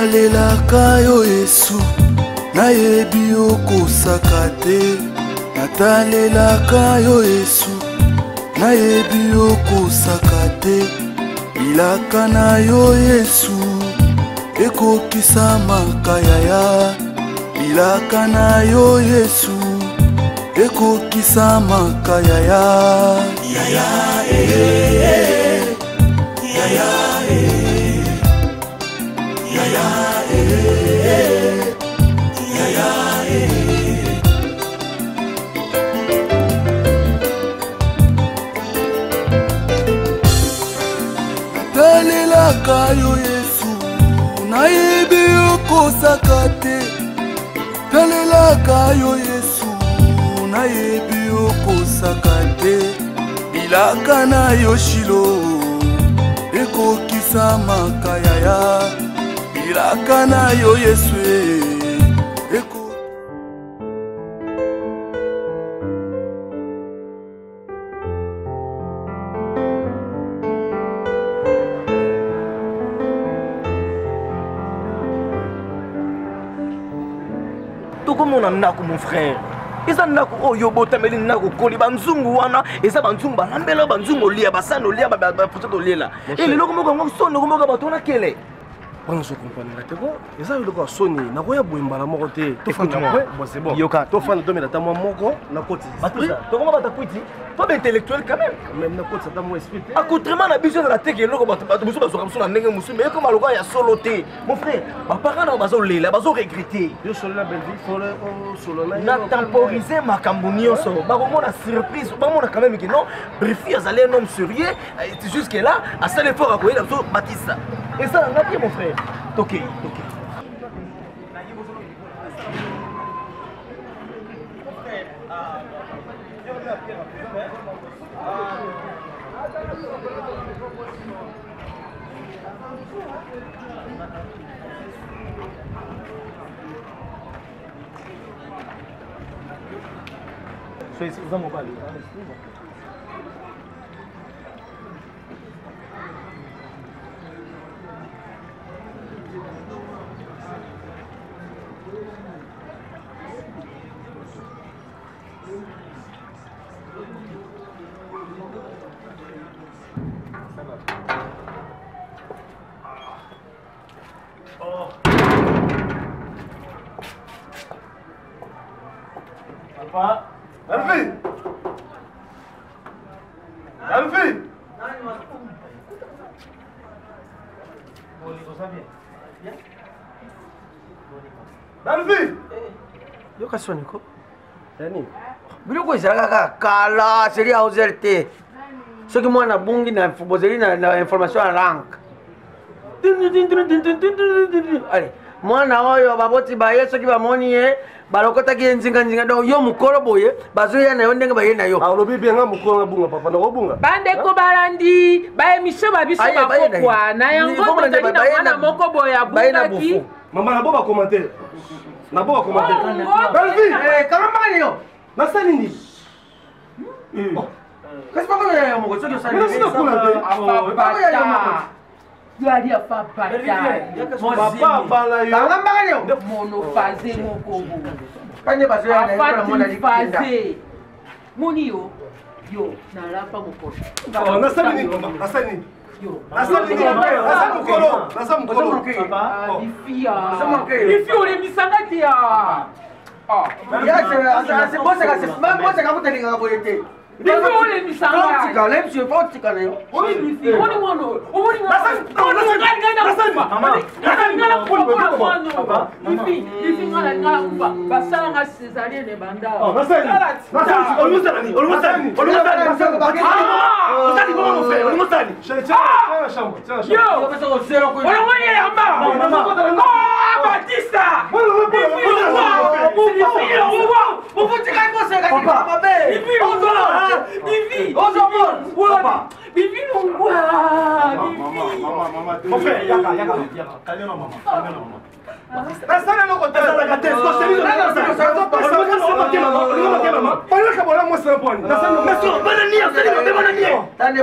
natalelaka yo Yesu nayebi okosaka te natalelaka yo Yesu nayebi okosaka te bilaka na yo Yesu ekokisa makayaya bilaka na yo Yesu ekokisa makayaya yaya yaya yaya yaya natalelaka yo Yesu nayebi okosaka te natalelaka yo Yesu nayebi okosaka te bilaka na yo Shilo ekokisa makayaya bilaka na yo Yesu tokomona ndako mon frère eza ndako oyo botameli ndako koli banzungu wana eza banzungu balambela banzungu olia basana olia bapote olela eloko moko ngo sono moko bato na kele on se comprendre la teko eza eloko soni na koya boimbala moko te tofanda kwe bon c'est bon yoka tofanda domela ta moko na koti batusa tokoma batakwiti to ba intellectuel quand même na koti ta mo esprit accoutrement na biso na teke eloko bato musu bazoka musu na ndenge musu mais comme aloko ya solo te mon frère ba parents na bazo lela bazo regretter yo solo la belle vie solo na temporiser makambo nyonso bakomona surprise bakomona quand même que non Brifi azali un homme sérieux jusque là à seul effort à koyela so Batista et ça on a dit mon frère toqué sois dans mon palais. Papa, Alfie! Alfie! Alfie! Yo kasoni ko? Yani. Biloko ezalaka kala, seri a ozerte. Soki mwana bungi na bozeli na information en langue. Allez, mwana oyo baboti baye soki bamoni ye balokotaki ye nzinga donc yo mukolo boye bazoya na yo ndenge baye na yo alobi benga mukolo bunga papa na kobunga bandeko balandi bayemisio babiso bakokwa na yango tozali na mwana moko boye abungaki mama na bo bakommentaire na bo bakommentaire Belvi kama mbali yo nasali nini kasi bako ya moko soki osali nasina kula te bako ya moko yali afa bata papa bala yo kama mbali yo monophase moko bo kanye bazoya na yo mona likinda moni yo nalapa mokolo nasali nini nasali nini Bifi olemisanga te ya Bifi olemisanga basalanga césarienne banda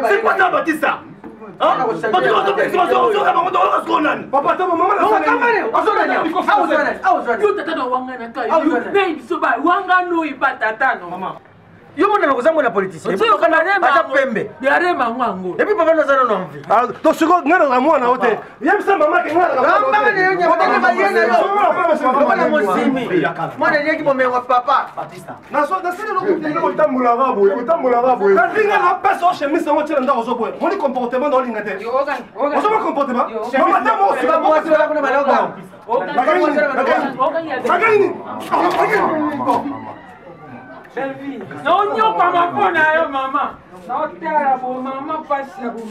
C'est quoi ça, Batista? Papa, maman, yo mona nakozango na politicien aza pembe yarema ngwango epi papa nazana na envie to siko ngana na mwana ote yebisa mama ke ngana mama ne yo nyamotene bayena yo mwana mosimi mwana yeki bomengo papa Batista naso dasile lokutile otambola rabo kalinga na pesa o chemise ngo tela ndako zo boye moni comportement dans linga te ozo mo comportement mama ta mo sika mo sika kuna maloga naonyoka mapona yo mama naotala bo mama pasi ya bo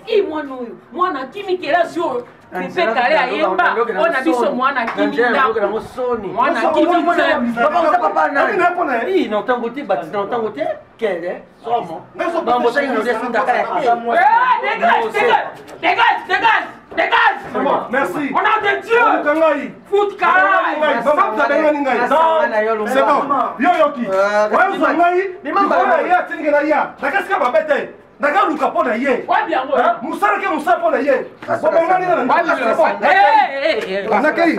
i mwana oyo mwana kimikela si oyo pepe kale ayemba ona biso mwana kimi ndako mwana kimi papa na otango te Batista na otango te kele somo bambo sai no desinda kaya dégage merci on a des dieux kangai foot karai c'est bon yo yoki ouais zangai mama ya tinga na ya nakasika babete daga luka pona ye wabi yango musara ke musara pona ye bobengani na nakei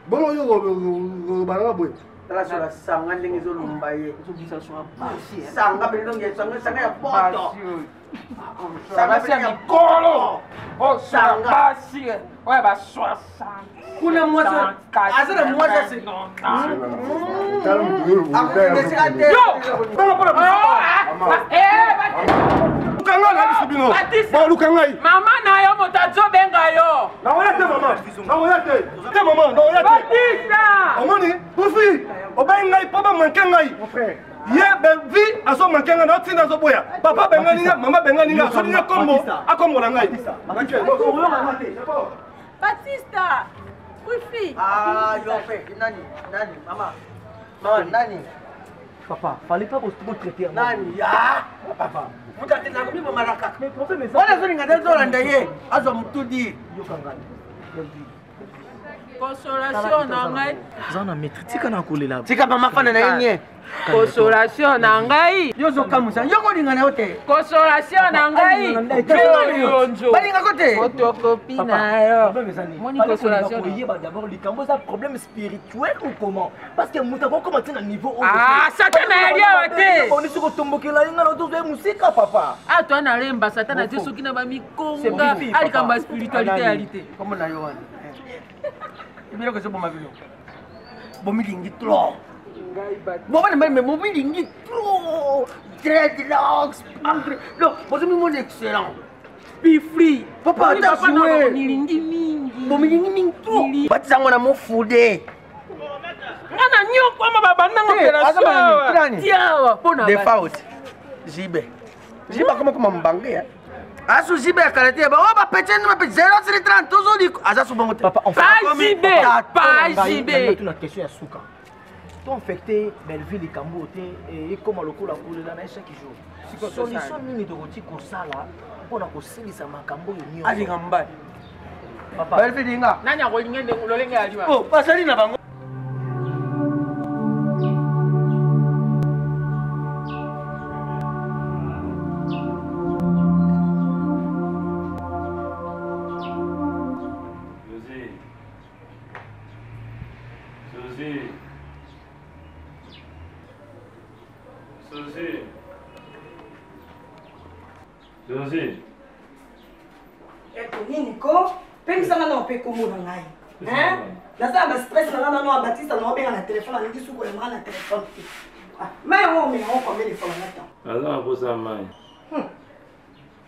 bongo yo baranga boy tala sura sanga ndenge zo lumba ye sanga pele ndenge sanga ya poto sanga pele ya kolo o sanga basi ouais ba 60 kuna mwasa azana mwasa se mama na yo moto azobenga yo Batista omoni pufi obengai po bamanke ngai ye bevi azomanke ngai naotinda azoboya papa bengani nga mama bengani nga azolinga kombo akombola ngai Batista pufi yo fe nani mama nani Papa, fallait pas vous traiter. Nani ya papa mutati na kubibo maraka wala zoni ngadazo landa ye azo mutudi consolation na ngai zana maître tika na kolela tika mama fana na yenye consolation na ngai yozo kamusa yoko lingana yote consolation na ngai yonjo balinga kote photocopie na yo moni consolation yeba d'abord likambo ça problème spirituel ou comment parce que mutako comment tu na niveau satana ali awate on est tombokela inga na tozo musika papa toi na remba satana te soki na ba mikonga ali kamba spiritualitéalité comme na yo wana ibiro ko sobo mabilo bomilingi trop Boba mais mobilingi trop dreadlocks non vous avez mon excellent be free papa ta joué nilingi mingi bomilingi mingi trop batizango na mofude ngana nyoko ama babanda ngopera tiawa pona de faute jibe kama mbange ya asu jibe ya karate ba oba petene ma pe 030 tozoli aza subongo papa on pas jibe tuna question ya suka to infecté Belleville Kambo et comme lokola kolela na chaque jour solution nini tokoti kosala mpona kosilisa makambo yo nyonso ali ngamba papa Belleville nga nani akolingende lolenge aliwa oh pasali na bango Josie. Eto nini ko? Pengisanga na ope komona ngai. Naza ba stress na nana no Batista na obenga na téléphone na ndisi ko ema na téléphone. Mais on me on combien de fois na temps? Ala ko sa mai.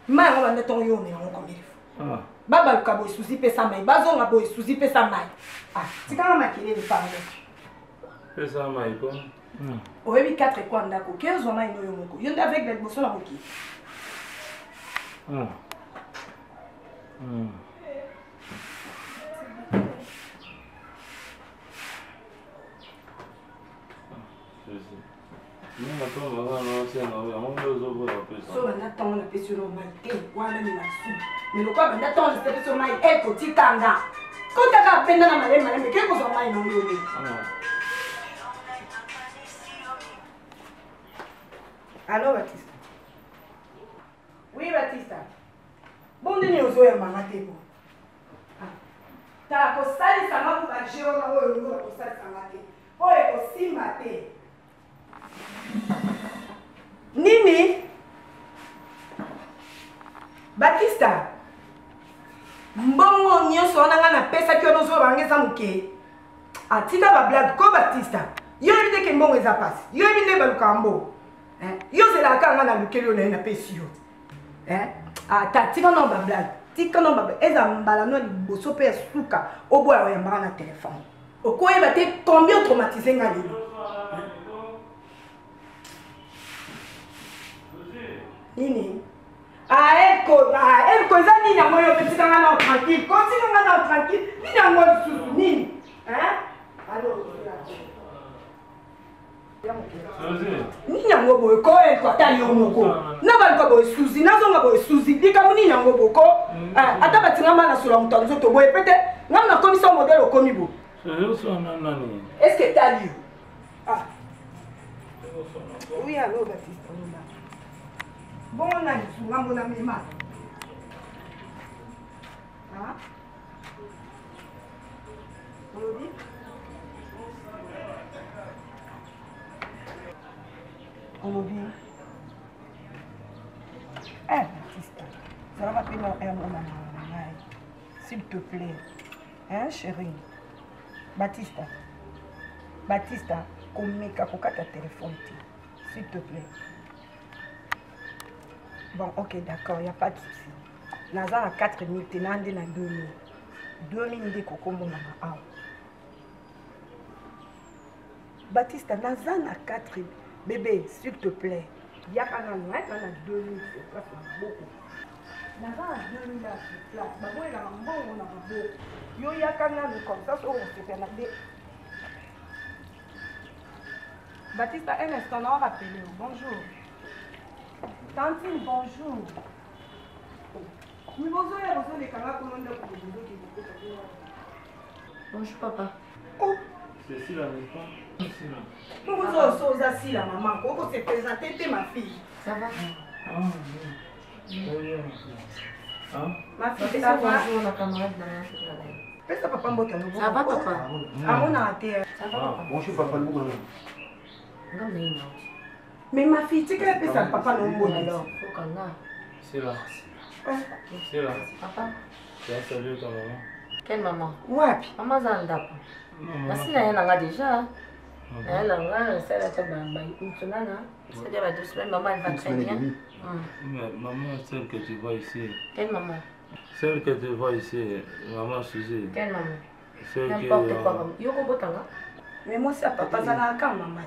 Mais on va ton yo me on combien de fois? Baba ka bo susi pesa mai. Bazo nga bo susi pesa mai. Tika ma kile ni parler. Pesa mai ko? Oyebi 4 kwa ndako. 15 wana ino yo moko. Yo avec les bosso na moki. So banatongo na pesi no mai te wana ni masu. Mais quoi banatongo na pesi mai eko tikanga. Kota ka penda na malema malema ke ko zo mai no yo ni. Allô, Baptiste. Oui, Baptiste. Bon, deni ozoya mama te bo. Ta ko sali sama ku ba jeo na wo ngo ko sali sama te. Oye ko simba te. Nini? Batista. Mbongo nyonso nanga na pesa ki ono zo bangeza muke. Atika ba blague ko Batista. Yo ebite ke mbongo eza pasi. Yo ebinde ba lukambo. Yo zela kanga na lukelo na pesi yo. Ta tika no ba blague. Tika no ba eza mbala no liboso pe suka oboya ya mbana na téléphone. Okoyeba te combien traumatisé nga lelo. Nini? Eko eza nini yango yo petika nga na tranquille. Continue nga na tranquille. Nini yango lisusu nini? Alors, nini yango boye ko ekwata yo moko na baluka boye suzi nazonga boye suzi likambo nini yango boko ata batinga mana solo moto nzoto boye pete ngam na komisa modèle okomi bo est-ce que t'as lu oui allô Baptiste bon on a dit ngambo na mema Olobi. Baptiste, ça va pas un moment, s'il te plaît. Hein, chérie? Baptiste, komeka kokata téléphone, s'il te plaît. Bon, ok, d'accord, il n'y a pas de souci. Naza à 4 minutes, nande na 2 minutes. 2 minutes de kokombo na ma. Baptiste, naza na 4 minutes. Bébé, s'il te plaît, il y a quand même 2 minutes, c'est pas beaucoup. Il y a 2 minutes là sur place. Il y a un bon, on a un beau. Il y a quand même comme ça, on se fait la. Baptiste, un instant, on va rappeler. Bonjour. Tantine, bonjour. Bonjour, papa. Oh. C'est si la maison. Vous êtes assis là, maman. Comment se présenter, ma fille? Ça va? Ma fille, ça va? Bonjour, la camarade de la ça papa, ça va, papa? À mon arrêté. Ça va, papa? Bonjour, papa. Mais ma fille, tu sais que ça, papa, non, bon, alors. C'est là. C'est là. Papa? Tu as salué ta maman? Quelle maman? Ouais. Maman Zandap. Merci, Nana déjà. Elle a c'est-à-dire à 2 semaines, maman elle va très bien. Mais maman, celle que tu vois ici. Quelle maman? Celle que tu vois ici, maman Suzy. Quelle maman? Celle N'importe qui, quoi, maman. Yoko Botanga? Mais moi, c'est papa, ça n'a qu'un maman.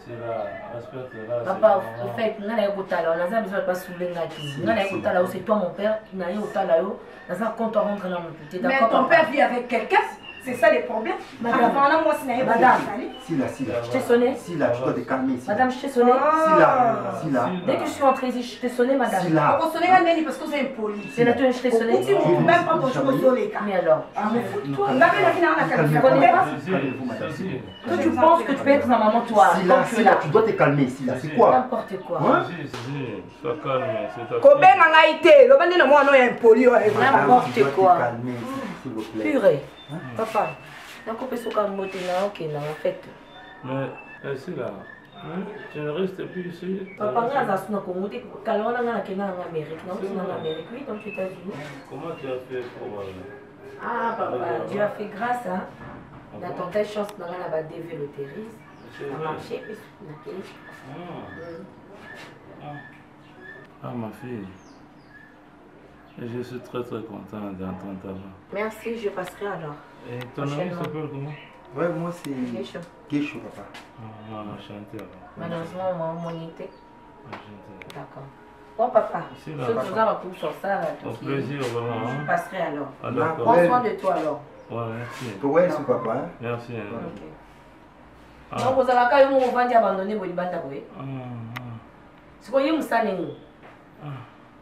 C'est là, respecte-la. Papa, en fait, on a besoin de pas soulever la vie. On a là, c'est toi mon père, on a là, on a compte à rentrer dans mon putain. Mais ton père vit avec quelqu'un? C'est ça le problème. Madame, moi, si là. Je t'ai sonné. Si là, tu dois te calmer. Madame, je t'ai sonné. Si là. Dès que je suis entrée ici, je t'ai sonné, madame. Si là. On sonne la neni parce que c'est impoli. C'est là que je t'ai sonné. Même pas pour jouer. Mais alors, toi, tu connais pas? Toi, tu penses que tu peux être ma maman, toi? Si là, tu dois te calmer. Si là, c'est quoi? N'importe quoi. Sois calme, c'est ta Kobe Mangaïté, le bandit de moi, non, impoli. N'importe quoi. S'il vous plaît. Purée. Papa, t'as coupé ce qu'on m'a dit là, ok, là, en fait. Mais, c'est là. Tu ne restes plus ici. Papa, on a un Congo, quand on a en Amérique, non, tu es en Amérique, oui, donc tu es aux États-Unis. Comment tu as fait pour. Ah, papa, Dieu a fait grâce, hein. On a tenté chance dans la dévélotérise. Ça a marché, puis on a Ah, ma fille. Je suis très content d'entendre ta voix. Merci, je passerai alors. Et ton ami s'appelle comment? Ouais, moi c'est Guécho. Guécho, papa. Ah, enchanté alors. Malheureusement, mon unité. Enchanté. D'accord. Bon, papa, Si, là, ce que papa. nous avons pour sur ça, Au plaisir, vraiment. je Hein? passerai alors. Ah, d'accord. Prends soin de toi alors. Ouais, merci. Ouais, c'est papa. Hein? Merci. Ok. Ah. Donc, vous avez quand même vendu abandonné pour les bandes d'abord. C'est quoi, vous savez?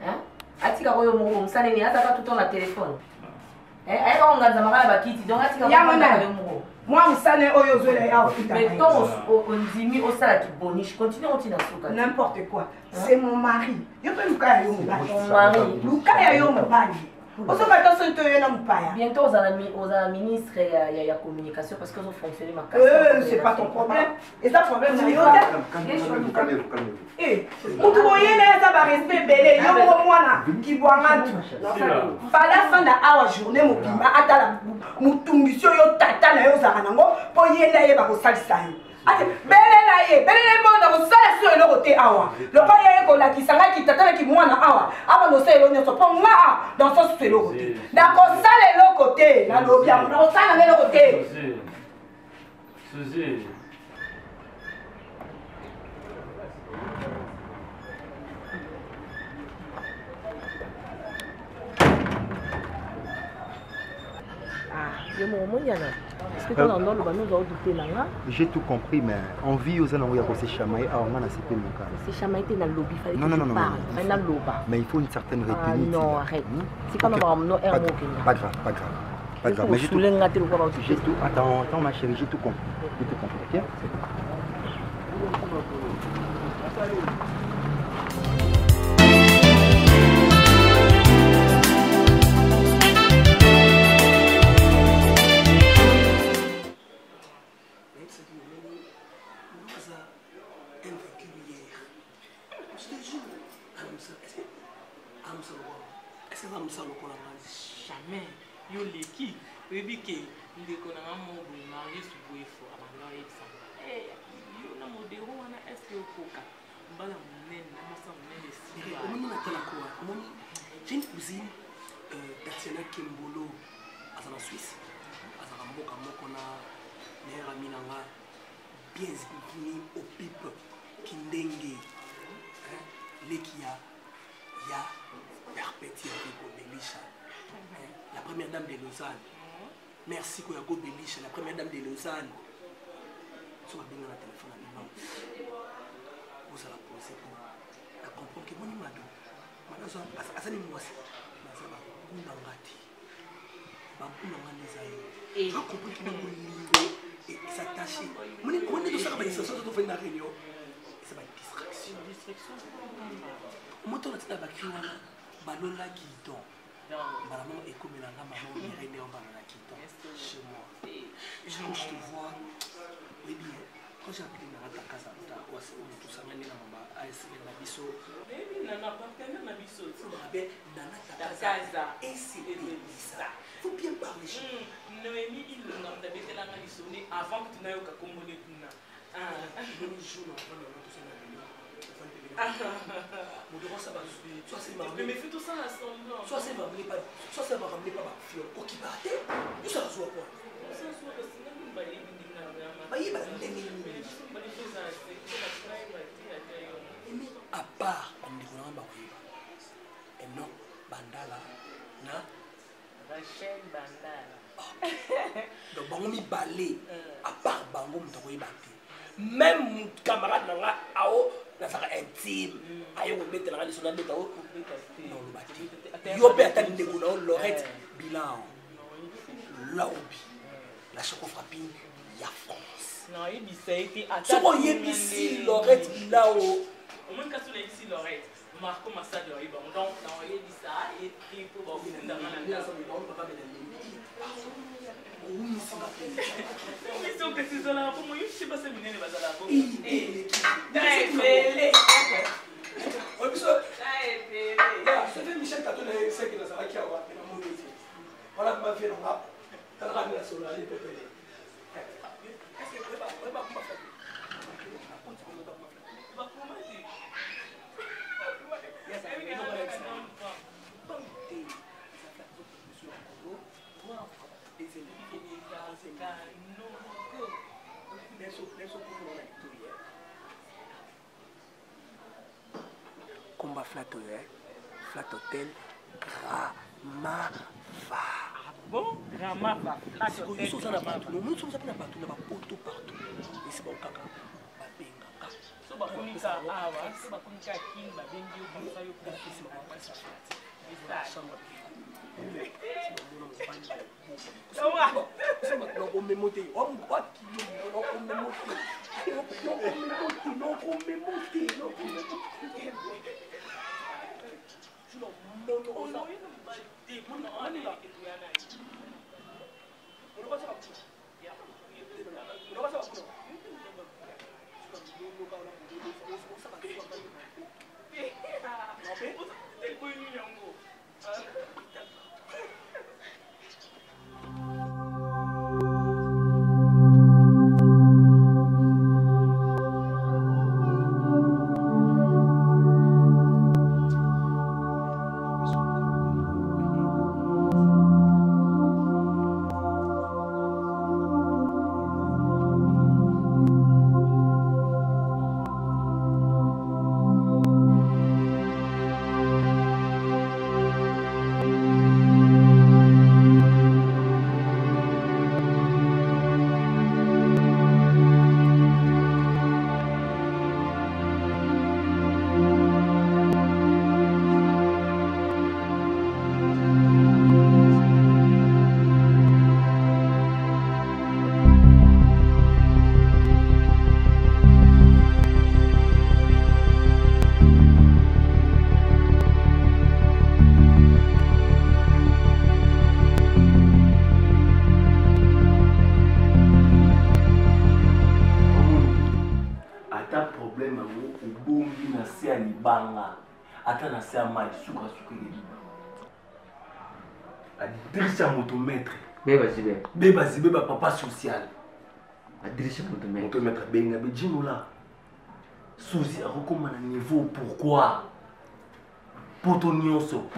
Hein? Atika koyo mo msane ni hata tout le temps na téléphone. Eh, on a zamara bakiti donc atika ko. Moi musane oyo zole ya ofita. Mais ton ondimi au sala qui boniche, continue on tient souka. N'importe quoi. C'est mon mari. Yo peux luka yo mobali. Ton mari. Luka yo mobali. Bientôt aux ministres et la communication parce que vous fonctionnez ma casse. C'est pas ton problème. Et ça problème c'est calmez-vous. Eh, vous voyez là ça va rester belé. Yo mwana qui boit mantu. Par la fin de la journée mo bima atala mutumbisio yo tata na yo zaka nango po yenda ye ba ko salisa yo. Ate belé monde ko sala so eloko te awa. Loko ye ko la kisanga ki tata ki mwana awa. Aba no se eloko so po nga dans ce sous eloko te. Na ko sala eloko te na lobia na ko sala eloko te. Suzy. J'ai tout compris, mais on vit aux alentours de ces chamailles. C'est chamailles dans le lobby. Non. Mais il faut une certaine retenue. Non, arrête. C'est quand même pas grave. Mais j'ai tout. Attends, ma chérie, j'ai tout compris. Ok? Jamais. Yo leki. Baby ke. Ndeko na mamo boy marié sous boy fo. Amanda exemple. Eh, yo na modero wana est yo koka. Mbala munene na masa munene si. Omoni na tala quoi? Omoni. J'ai une cousine Tatiana Kimbolo en Suisse. Azana mboka moko na nera minanga. Bienvenue au pipe kindenge. Lekia ya perpétuer Belisha. La première dame de Lausanne. Merci Koyako Belisha, la première dame de Lausanne. Si on a bien un téléphone à l'imam, vous allez poser pour comprendre que mon imado, madame, Asani Mouassi, Mazaba, Gounangati, Babounangani, et je comprends qu'il y a un niveau et s'attacher. Mon est tout ça, mais ça se fait une réunion. C'est ma distraction. Moi, tu as dit que Balola Guidon. Maman est comme la maman Irène en Balola Guidon. Chez moi. Quand je te vois, oui bien, quand j'ai appelé Nara Casa, tout ça, maintenant, maman a essayé la biso. Baby, nana partenaire na biso. Nana Casa. Et c'est ça. Faut bien parler. Noémie, il n'a pas été là avant que tu n'aies aucun commoné. Soit c'est marrant. Mais fais tout ça ensemble. Soit c'est marrant, soit ça va ramener pas ma fille. Au qui partait, où ça soit quoi? À part, et non, Bandala, na Rachel Bandala. Donc, Bango mi balé, à part Bango mi batté. Même mon camarade n'a pas intime, ayo mettre la sur la bête non le bâti. Yo peut attendre de goulot Lorette bilan. Laobi. La choco frappine ya France. Non, il dit ça été attaqué. Ce qu'on y est ici Lorette là-haut. Au moins quand tu l'as ici Lorette, Marco Massa de Ribon. Donc on y dit ça et puis pour voir si dans la oui, c'est ma fille. Mais c'est que c'est là pour moi, je sais pas si c'est une bazala pour moi. Très belle. Oui, ça. Très belle. Ça fait Michel Tatou là, c'est que ça va qui a voir dans mon métier. Voilà ma fille là. T'as ramené la sola, elle est pépée. Est-ce que vous va pas faire? Combat flat hotel, Gramava. Ah bon? Gramava. Nous sommes à partout. Nous sommes à partout. Nous sommes partout. Et c'est bon, caca. So bakunika awa, so bakunika king babengi yo bonsa yo pour ça. Attends, c'est à moi, sucre. Adresse à motomètre. Beba papa social. Adresse à motomètre. Motomètre, ben Abedjino là. Souci, recommande un niveau, pourquoi? Potonioso.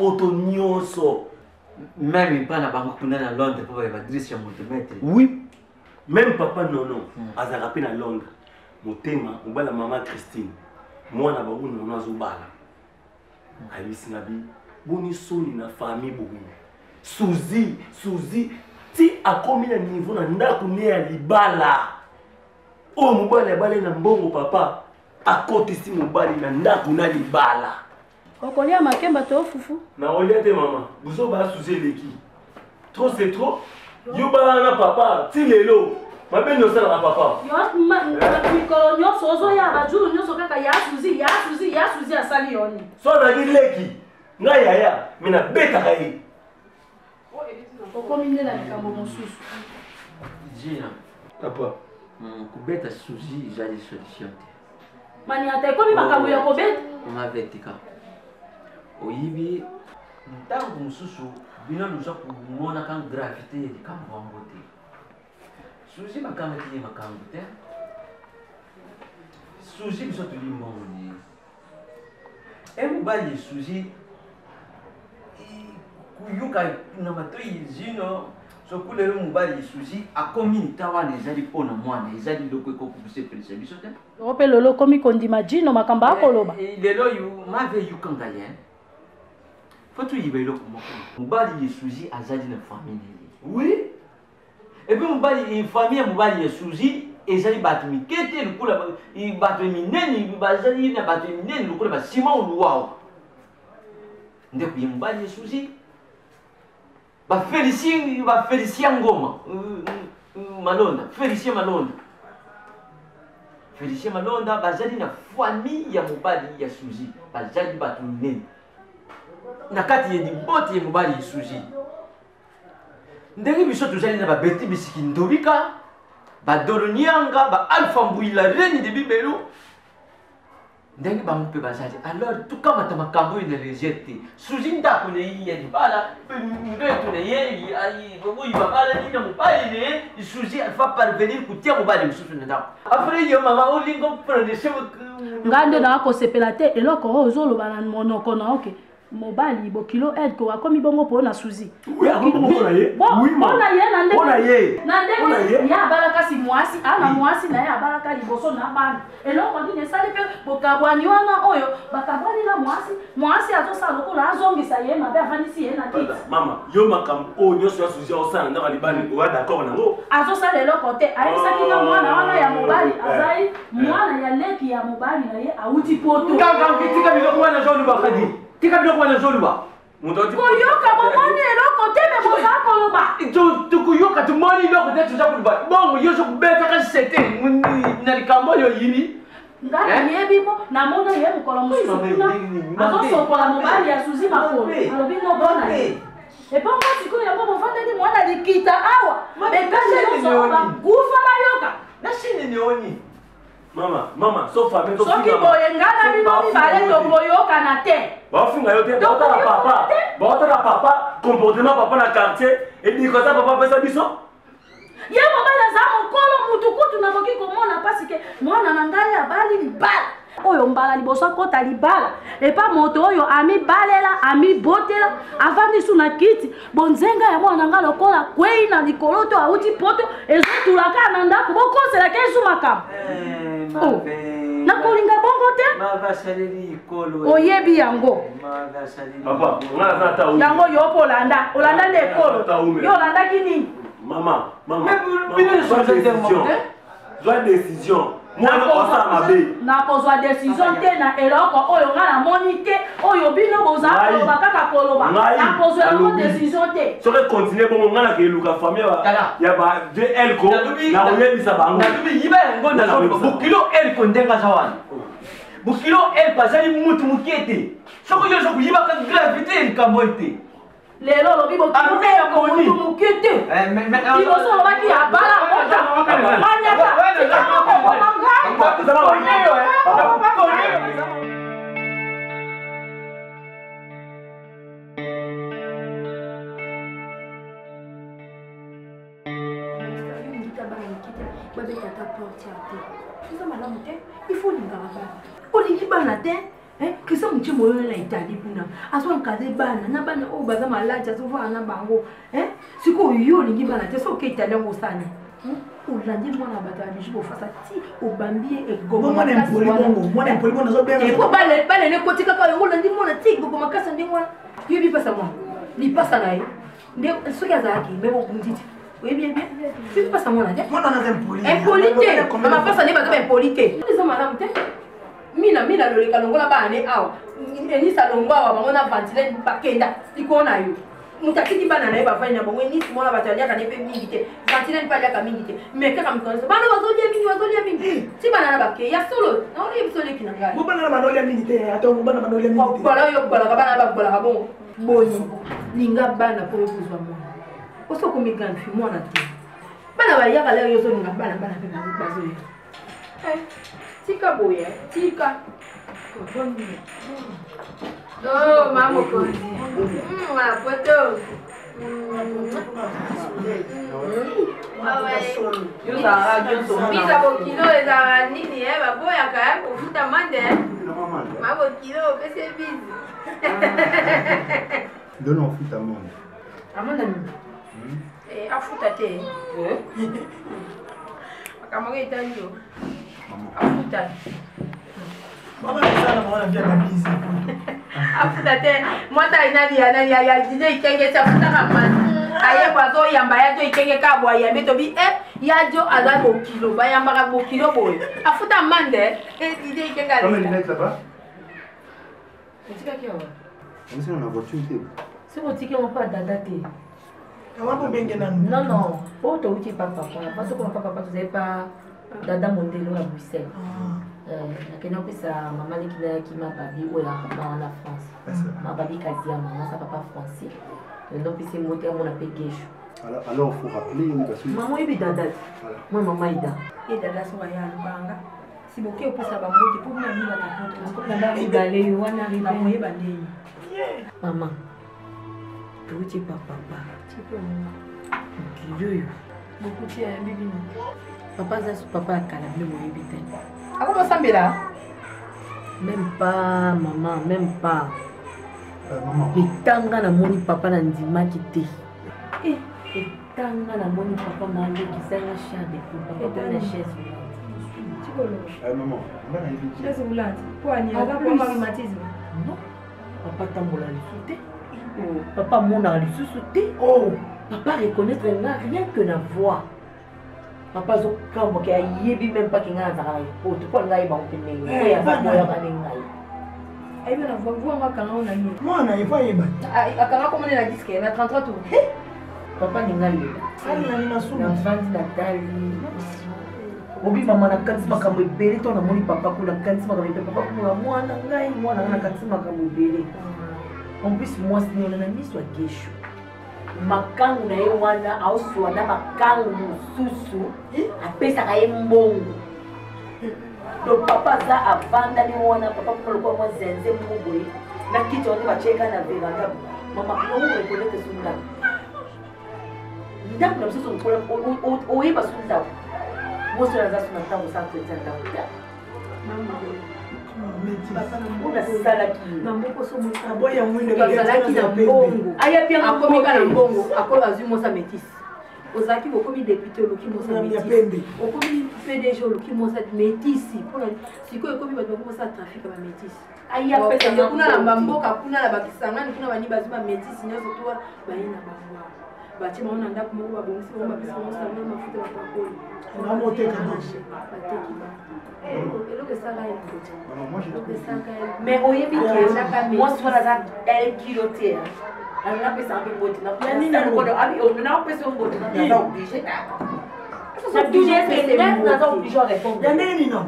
Même pas la banque pour aller à Londres pour avoir adresse à motomètre. Oui. Même papa non. Azarapé à Londres. Mon thème, on va la maman Christine. Moi, na bango non azobala. Alisi nabi, boni soni na famille bobu. Suzi, ti akomi na niveau na ndako ne ya libala. O mobali abale na mbongo papa, akotisi mobali na ndako na libala. Okolia makemba to fufu. Na olia te mama, buzo ba suzi leki. Trop c'est trop. Yo bala na papa, ti lelo. Mabe no sala papa. Mikolo nyonso ozo ya bajuru nyonso kaka ya suzi asali yoni. So na leki. Nga yaya, mina beta kai. Okomi ndela likambo mosusu. Jina. Papa. Kubeta suzi jali solution. Mani ata komi makambo ya kobeta. Oma vetika. Oyibi ntango mosusu bino luza kumona kan gravité likambo wangote. Suzi makambo ti makambo te. Suzi biso tuli mboni. Mobali suzi kuyuka na matoi zino sokulelo mobali suzi akomi ntawana ezali pona mwana ezali loko ekokubuse pelisa biso te. Ope lolo komi kondima jino makamba akoloba. Lelo yu mave yukanga ye. Foto yibe loko moko. Mobali suzi azali na famille. Oui. Et puis mobali famille mobali suzi ezali batu mikete lukula batu minene bazali na batu minene lukula ba Simon Luao. Ndeko mobali suzi ba Félicien Ngoma Malonda, Félicien Malonda bazali na famille ya mobali ya suzi bazali batu minene. Na kati ya diboti ya mobali suzi. Ndenge biso tozali na ba beti bisiki ndolika ba dolonyanga ba alpha mbuila reine de bibelo ndenge ba mpe bazali alors tout comme ta makambo ina rejete suzi ndako ne ya dibala ndeto ne ye ai bobo ibabala ni na mobali ne suzi alfa parvenir kutia mobali mususu ndako après yo mama olingo prendre cheveux ngande na ko sepela te eloko ozoloba na monoko na oke mobali bokilo aide ko akomi bongo po na suzi. Oui, akomi na ye. Oui, ona ye na ndenge. Ona ye. Na ndenge ya balaka si mwasi, ana mwasi na ya balaka liboso na bana. Eloko ngine sali pe bokabwani wana oyo bakabwani na mwasi azosala lokola azongisa ye mabe avanisi ye na kiti. Mama, yo makambo o nyoso ya suzi osala ndaka libani wa d'accord nango. Azosala eloko te, ayebisaki na mwana wana ya mobali azali mwana ya leki ya mobali na ye auti poto. Kaka kitika biloko wana joli bakadi. Tika biloko wana joluba. Koyoka bomoni eloko te me boza koloba. peut-être tu as pas bon yo je bête quand c'était na likambo yo yini ngana yebi mo na mona ye mukolo musukuna azosokola mobali ya Suzy makolo alobi no bona et pas moi sikoyo yango bofandeli mwana likita awa bekashe no kufa bayoka na shine ni oni mama so famille to soki boye ngana bino mibale tokoyoka na te bafunga yo te botala papa comportement papa na quartier et dit comme ça papa pesa biso ye mobali aza mokolo mutu kutu nakoki komona pasi ke mwana na ngai abali libala oyo mbala liboso akota libala epa moto oyo amibalela amibotela avandi su na kiti bonzenga ya mwana ngai lokola kwei na likolo to auti poto ezotulaka na ndako bokoselaka esu makambo nakolinga bongo te oyebi yango yango yo mpo olanda nde ekolo yo olandaki nini Maman, Joie décision. Moi, nakozwa décision te na eloko oyo nga na moni te oyo bino bozala koloba kaka koloba nakozwa yango décision te soki continue bongo nga na keluka famille ya ba de elko na koyebisa bango nalubi yiba yango na bokilo elko ndenga aza wana bokilo elko azali mutu mokie te soki yo zokuyibaka gravité ya likambo ete lelo lobi bokilo elko mutu mokie te liboso olobaki ya bala mota manyaka il faut olingi bana te krista motie moyo na etali kuna azonkade bana na bana oyo baza maladi azovana na bango sikoyo yo olingi bana te soki etali yango osani olandi mwana bato ya bisu bofasa ti obambi egomoepo balene koti kaka yango olandi mwana ti gogo makasa nde mwana yoyebi pasa mwana lipasa na ye nde soki azalaki me bobundi te oyebi soki pasa mwana te impoli te bamapasa nde baza baimpoli te eza malamu te mina loleka longola bane awa enisa longo awa bango na ventile bakenda likolo na yo mutu atiki bana na ye bavandi na bango enisi mona bato aliaka ne mpe mingi te ventile mpe aliaka mingi te mais kaka mikonisa bana bazolia mingi ti bana na bake ya solo naolie biso leki na ngai bala oyo bolaka bana babolaka bongo boni linga bana mpo okozwa mwana osokomi grande fille mwana te bana bayaka leo yozolinga bana mpe bazoya tika boye tika oh mama kozi ma photo bisa bokilo ezala nini baboyaka ya kofuta mande ma bokilo opese bizi dona ofuta mande amanda nini afuta te makambo etali yo afuta afuta te mwata inani ya dide ikenge sa futaka mani aye kwazo yamba ya jo ikenge ka bwa yambe to bi ya jo aza bokilo bayambaka bokilo boye afuta mande dide ikenge ala c'est bon tiki on pas dada te non po to uti papa parce que papa tu sais pas dada mondelo à Bruxelles nakenda kopesa mama leki nayaki mababi oyo akaba na France mababi kasi ya mama sa papa français ndopesa mote amona mpe gesho alors faut rappeler mama oyebi dada moi mama ida ye dada soka ya lubanga si boke opesa bamote mpo mina mina mibale wana ribamoyeba ndeni mama touti papa mokili oyo bokuti ya bibino papa aza su papa akala mpe moyebi te akobosambela même pas maman même pas etanga namoni papa na ndimaki te etanga namoni papa nalekisanga char de poule na chaise papa tambola lisusu te papa monaka lisusu te papa reconnaître nga rien que na voix papa azokamboka ayebi même pas kinga azalaka na poto mpo ngai baopene ngai azaboyaka ne ngai ayebi na voix akanga ona ye mwana ye po ayeba akanga komone na diske na 33 tour papa ni ngali ali na suma nafandi na tali obi mama na kanisi makambo ebele to na moni papa kuna kanisi makambo ebele papa kuna mwana ngai mwana na kanisi makambo ebele en plus moi si on a mis sur gesho makangu na ye wana auswa na makangu mususu apesa ka ye mbongo do papa za avanda ni wana papa kuna kwa mwa zenze mboye na kitu wale bacheka na veranda mama no rekolete sunda ndaku na msusu mkola oyiba sunda moso na zasu na tango sa kweta ndaku papa na mbona salaki na mboko so mosa boya mwinde salaki na mbongo aya pia akomika na mbongo akola azu mosa métis ozaki okomi député oloki mosa métis okomi PDG oloki mosa métis pona sikoyo okomi bato mosa trafic ba métis aya pesa kuna na mbamboka kuna na bakisangani kuna bani bazima métis nyoso toa bayina bangwa bati maona ndaku mo babongisi mo bapesa mo sa mo mafuta ba pakoli na moteka marché bateki ba eloko esaka ye mais oyebi ke moi soit naza el kilote anapesa mpe mboti na opesa mboti naza oblige naza oblige a répondre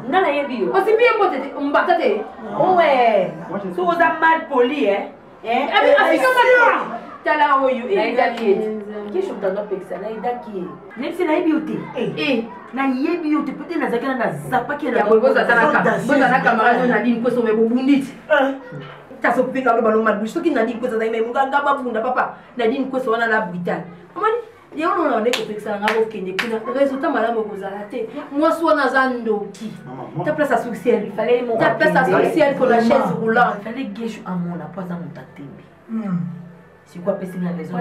nga nayebi yo osibi ye mbote mbata te owe so oza mal poli afika mal tala oyo naidaki kesho mtando pekisa naidaki nemsi nayebi yo te nayebi yo te peut-être nazaki na zapaki na boza camarade Nadine Kweso me bobunditi taso pinga lo balo mal bushi soki Nadine Kweso za imemunga ngaba bunda papa Nadine Kweso wana na brital amani ye ono na ndeko pekisa ngabo kende kuna résultat malamu kozala te moi soit na zandoki ta place à social il fallait mon ta place à social pour la chaise roulante il fallait gesho amona pas za mutatembi c'est quoi pesi na raison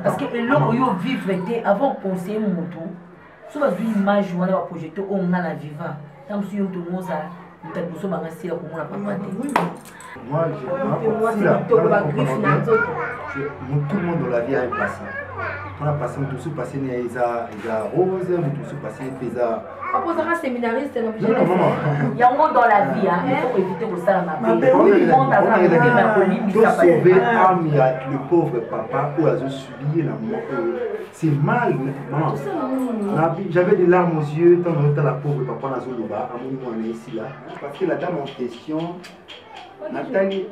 parce que eloko yo vivre était avant conseiller moto so ba vie image wana ba projeter on na la viva tam su yo to moza mutabuso banga sila ko mona papa te moi tout le monde dans la vie a un passé on a passé tout ce passé né isa rose tout ce passé pesa après ça séminariste non il y a un dans la vie il faut éviter de ça ma sauver le pauvre papa ou a subi la mort c'est mal j'avais des larmes aux yeux tant la pauvre papa na zoloba amoni mwana ici là parce que la dame en question Nathalie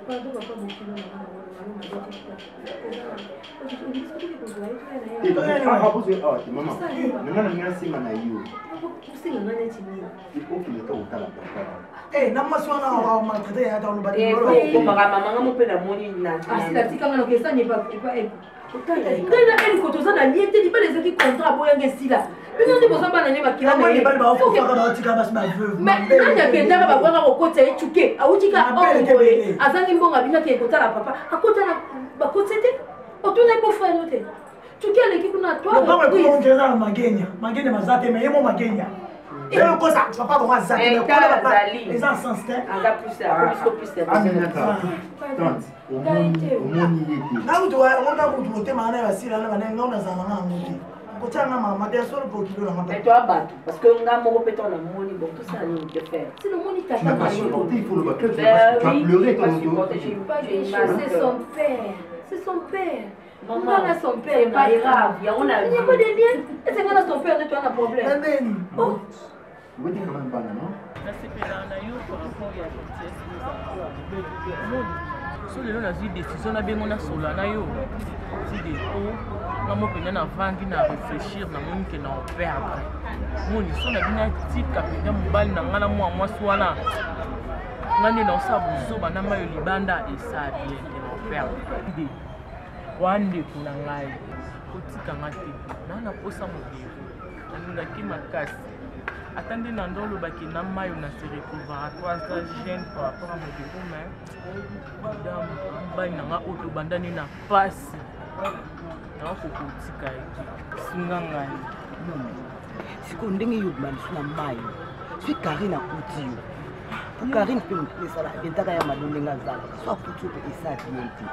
tu quel équipe on a toi magenya mazate mais yemo magenya et le cosa tu vas pas voir ça les enfants c'est anga plus na uto ona kutote maana ya sila na bana ngona za mama ngoti kotanga mama de solo pour kilo la mama et toi battu parce que nga moko peto na moni bon tout ça ni de faire c'est le moni tata pas supporter il faut le battre tu vas pleurer ton dos c'est son père maman a son père c'est pas grave il y a on a pas de lien et c'est quand son père de toi un problème oh vous dites quand même pas non na sepela na yo par rapport ya gentillesse so lelo nazwi décision na bengo na sola na yo ti depo nga mopenda na vangi na réfléchir na moni ke na operdre moni so na bina tika mpenza mobali na nga na mwa mwasi wana nga nde naosala bozoba na mayo libanda esa bien ke na operdre wandeko na ngai kotikanga te naa na posa modero nalingaki makasi ata nde na ndo olobaki na mayo na se recoveratoire za gene par rapport à modero mais madame mobali na nga oyo tobandani na pasi nakokotika ete singa ngai sikoyo ndenge yo obandisi na mayo soki Karine akuti yo po Karine mpe esala entaka ya mado ndenge azalaka so akuti yo mpe esa bien te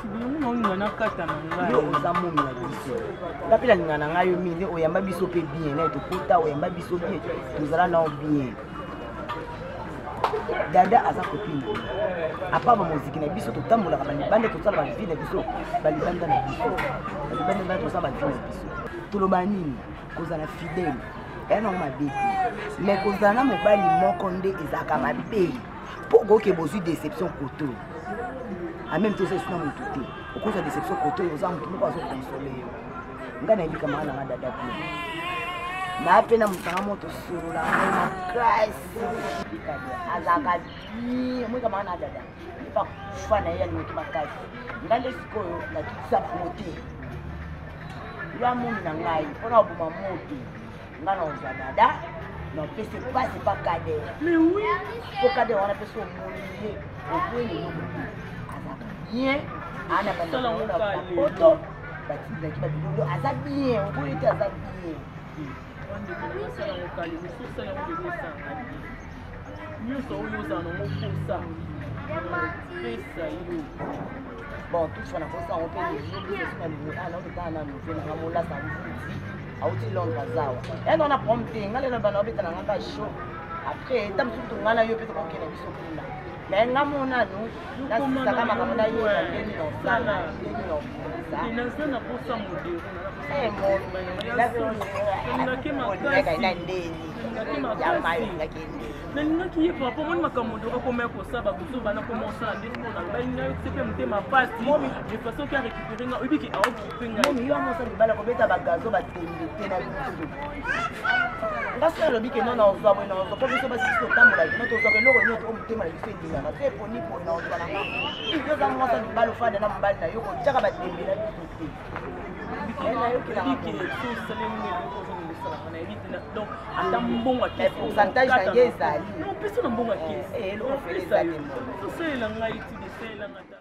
bilongo naolinga nakata na ngai yo oza momi na biso nga mpe nalinga na ngai yo mingi oyamba biso mpe bien na tokota oyamba biso bien tozala nao bien dada aza copine apa bamoziki na biso totambolaka balibanda tosala bavi na biso balibanda na biso tobani bato osala bavie na biso toloba nini kozala fidèle eya nango mabe te mais kozala na mobali moko nde ezalaka mabe mpo okoki bozwi déception koto en même temps osesina motu te okozwa déception koto oyo oza motu moko azokonsole yo ngai nayebika maa nanga dada te na pe na mutanga moto solola na classe azalaka bien moi kama na dada ifa kufa na yeye alimoki makasi ngande sikoyo nakitisa bango te yo moni na ngai mpona oboma moto ngai na ozwa dada napesi pasi pa kade mais oui po kade wana pesi omoni ye obwele yo azalaka bien ana bandana bapoto batindaki babilolo aza bien obwele te aza bien bon tout fana kosa on peut les jours alors que dans la nouvelle na mola sa mfuti auti londres zawa et on a prompté ngale bana obeta na ngaka show après tam surtout ngana yo pe ko kena biso kuna mais ngamona no na saka makambo na yo na ndeni no sana ndeni no ina sana kosa modero eh mon la nalingaki ye papa moni makambo ndoka komea kosaba buso bana komosala nde mpona balinga sepe motema pasi de façon ke arécupere nga oyebiki aokipe ngai yo amosa libala kobeta bagazo batembe te na biso ngasi alobi ke nona ozwa boye na ozwa po biso basi biso otambola kino tozwaka eloko nyonso omotema na biso endingana te poniponi na ozwa na nga yoza mwasa libala ofanda na mobali na yo kotiaka batembe na biso te donc ata mbongo pourcentage na ye ezali opesa na mbongo akesi eloko fele ezali tosalela ngai ti desaelanga ta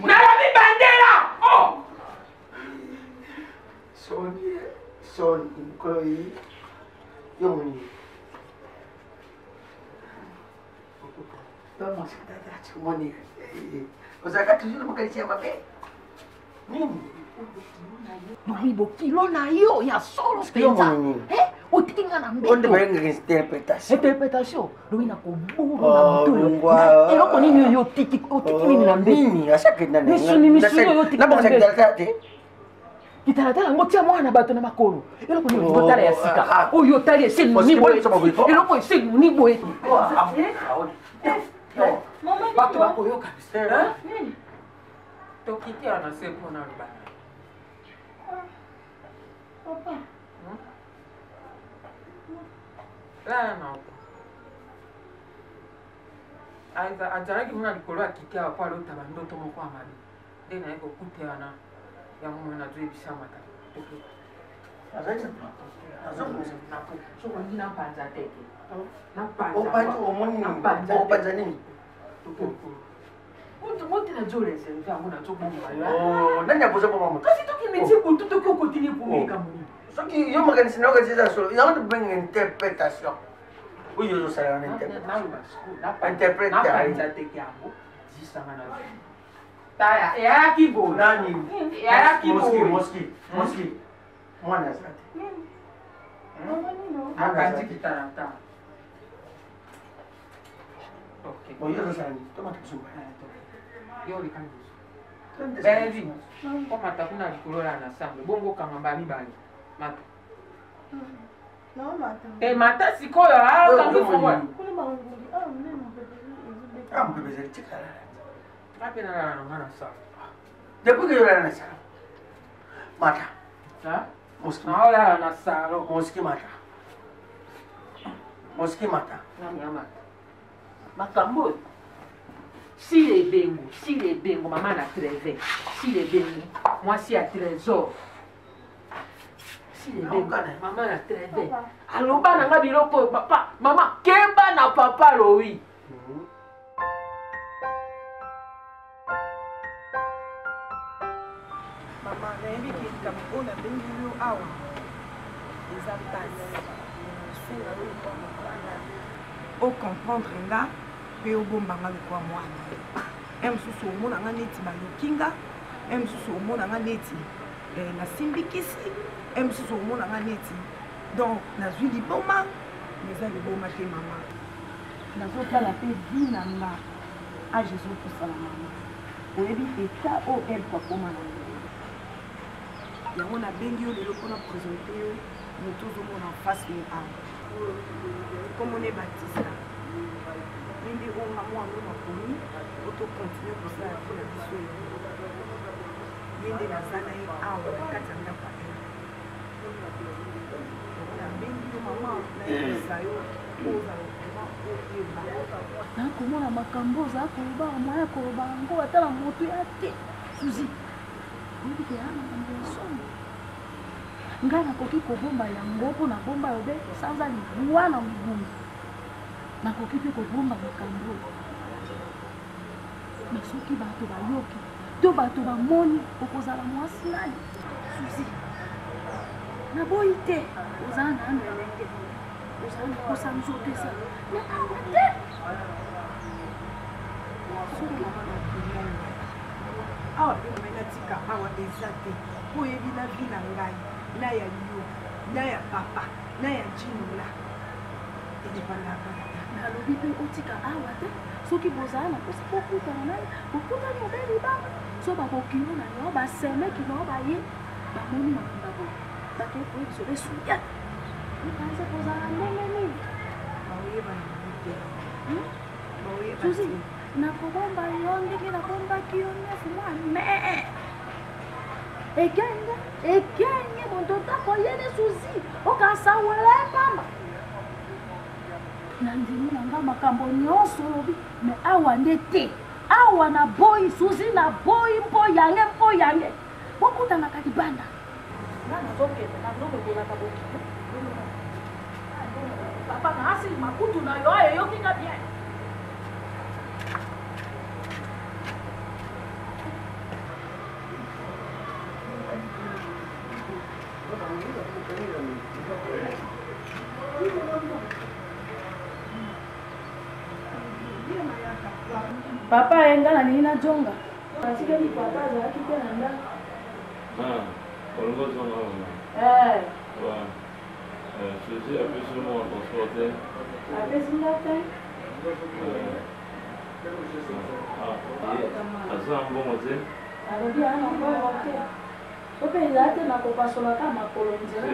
Narabi bandera! Oh! Son inclui Yoni. Toma, você tá money. Você vai tudo no que ele chama bem. Noibo kilo na yo ya solo pensa. Utinga na mbeto. Onde vai interpretação? Interpretação. Luina ko buru na mbeto. Ero ko nini yo tiki nini na mbeto. Nini? Asa kenda nini? Misuni yo tiki. Na bangsa kita te. Kitalatala ngotia mwana bato na makolo. Ero ko nini botala ya sika. Oyo tali esenu ni boye. Ero ko esenu ni boye. Bato bako yo kabisa. Tokitia na sepo na rubana. Papa. Não. Azalaki mwana likolo akitia kwa lota bandoto moko amali. Nde na yeko kuteana. yango mona toyebisa mata sokondi nampanza teke napanza nini mote na jo reserve yango nazobomba nani apoza boma moto kasi tokimeti kutu toki okotini ekomeka moni soki yo makanisi nayoka eza solo yango tobenga interprétation oyo ozosala na interprétapanza teke yango zisanga na taya eyayaki boye nani eyayaki boye moski mwana aza te akanzi kitalata oyo ozosala nini tomata kusumba yo likangiso bebi komata kuna likolo ya na sambe bongo kangamba mibale mata mata sikoyo akangi fongola mpepezeli tikala ape nalala nanga na sambe depuis que yolala na salo mata naolala na salo moski mata nani ya mata makambo oyo si ebengo mama na trésor si ebengo mwasi ya trésor si ebengo mama na trésor aloba nanga biloko oyo papa mama keba na papa lowi mama nayebi ke likambo oyo nabengi yo awa eza mpasi senga oyo kwamokwana ocomprendre nga mpe obombanga lokwa mwana ye mosusu omonanga neti balokinga mosusu omonanga neti nasimbikisi mosusu omonanga neti donc nazwi liboma eza liboma te mama nazotala mpe vi na nga age ezokosala mama oyebi eta oyo elpo akoma na yango nabengi yo lelo mpona présente yo moto ozomona face yo awa komona ebatisa ndenge onga mwana oyo nakomi otokontinue kosala mpona biso ye nde naza na ye awa na kati ya ndako ya nabengi yo mama nayebisa yo ozala vraimen oyeba nakomona makambo oza koloba moya koloba yango atala moto ya te suzi oyebike ya makambo ya somo ngai nakoki kobomba yango mpo nabomba yo be sanza libuwa na mobumbu nakoki mpe kobomba makambo me soki bato bayoki to bato bamoni okozala mwasi nani suzi naboyi te ozala nano elenge ozala nakosa nzoto eza me awa te soki awa mpe mai natika awa eza te po oyebi na vi na ngai na ya yo na ya papa na ya jinola edepandaka nalobi mpe otika awa te soki bozala na posa bokutana naye bokutani obeli bana so bakokino na yo basemeki na yo baye bamoni makambo boye bakei koyebiso besuya epanze kozala ndenge nini baoyebana te suzi nakobomba yo ndenge nabombaki yo nefu mwa me ekenge moto takoyene suzi okasawela epamba na ndimi nanga makambo nyonso olobi me awa nde te awa na boyi suzi na boyi mpo yange bokutanaka libanda nga nazokende nazomekolaka bokino papa naasi makutu na yo eyokinga bien papa enga na nini najonga atikeli papa azalaki te na ndako olingo zonga wana susi apesi mwa transport te apesi nga te aza mbongo te alobi ana mbongo te po mpe ezala te nakopasolaka makolo nzela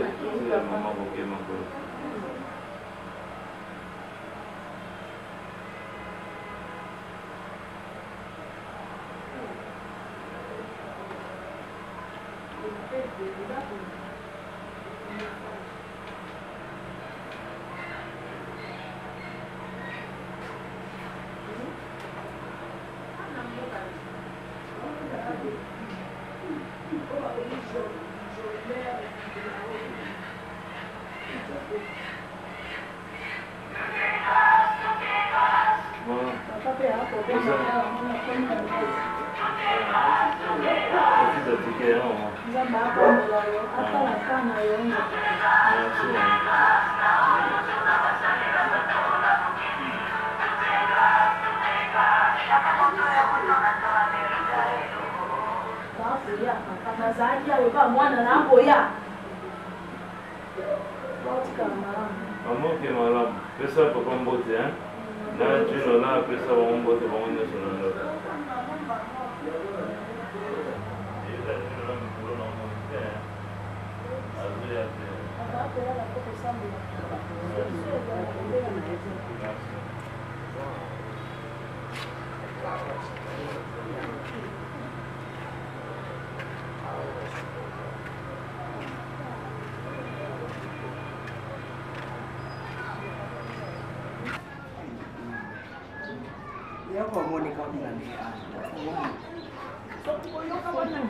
nakei papa Amoke malamu. Pesa papa mbote, hein? Na chino la pesa wa mbote wa mwenye sonando.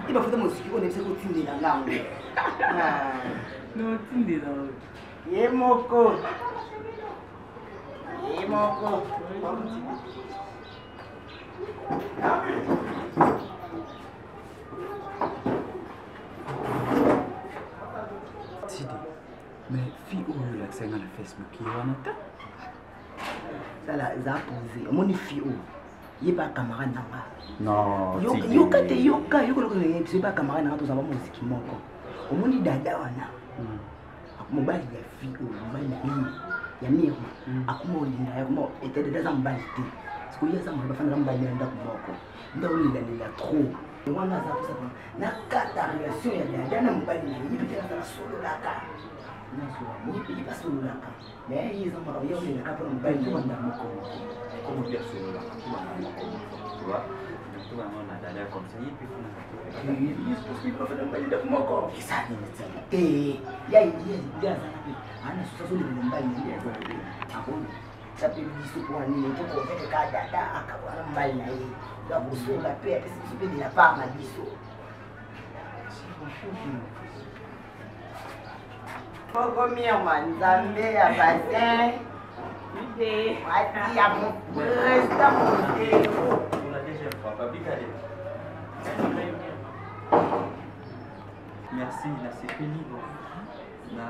Iba futa musiki ko nemse ko tindela ngango. No tindela. Ye moko. Ye moko. Tidi, mais fille oyo la senga na Facebook wana ta. Sala za poser. Omoni fille oyo. Ye ba camarade nanga. Non, yoka te yoka lokolo c'est pas camarade nanga tozaba muziki moko. Omoni dada wana. Mobali ya fille oyo, mobali na yini. Ya mirma. Akuma olinga ya kuma etede daza mobali te. Siko yesa mobali bafana mobali na ndako moko. Nda olinga trop. Wana za kusaba na kata relation ya dada na mobali na yini peut être solo laka. Na solo, ni pas solo laka. Mais ils ont marié on est capable mobali na ndako moko. Comment dire solo laka? Tu vois? Tu vas on a d'aller comme ça, il peut faire. Ils sont possible de faire un bail de moko. Ça ni c'est. Ya ana sasa zile mbali ndio hapo. Sapi bisu kwa nini tuko vile kada akabwana mbali na yeye. Ya kusunga pia sisi sipendi na pama bisu. Pogo mia manzambe ya bassin. Ide, wati ya mo. Resta mo. Pour la deuxième fois, Babi Kade. Merci, la CP libre. Na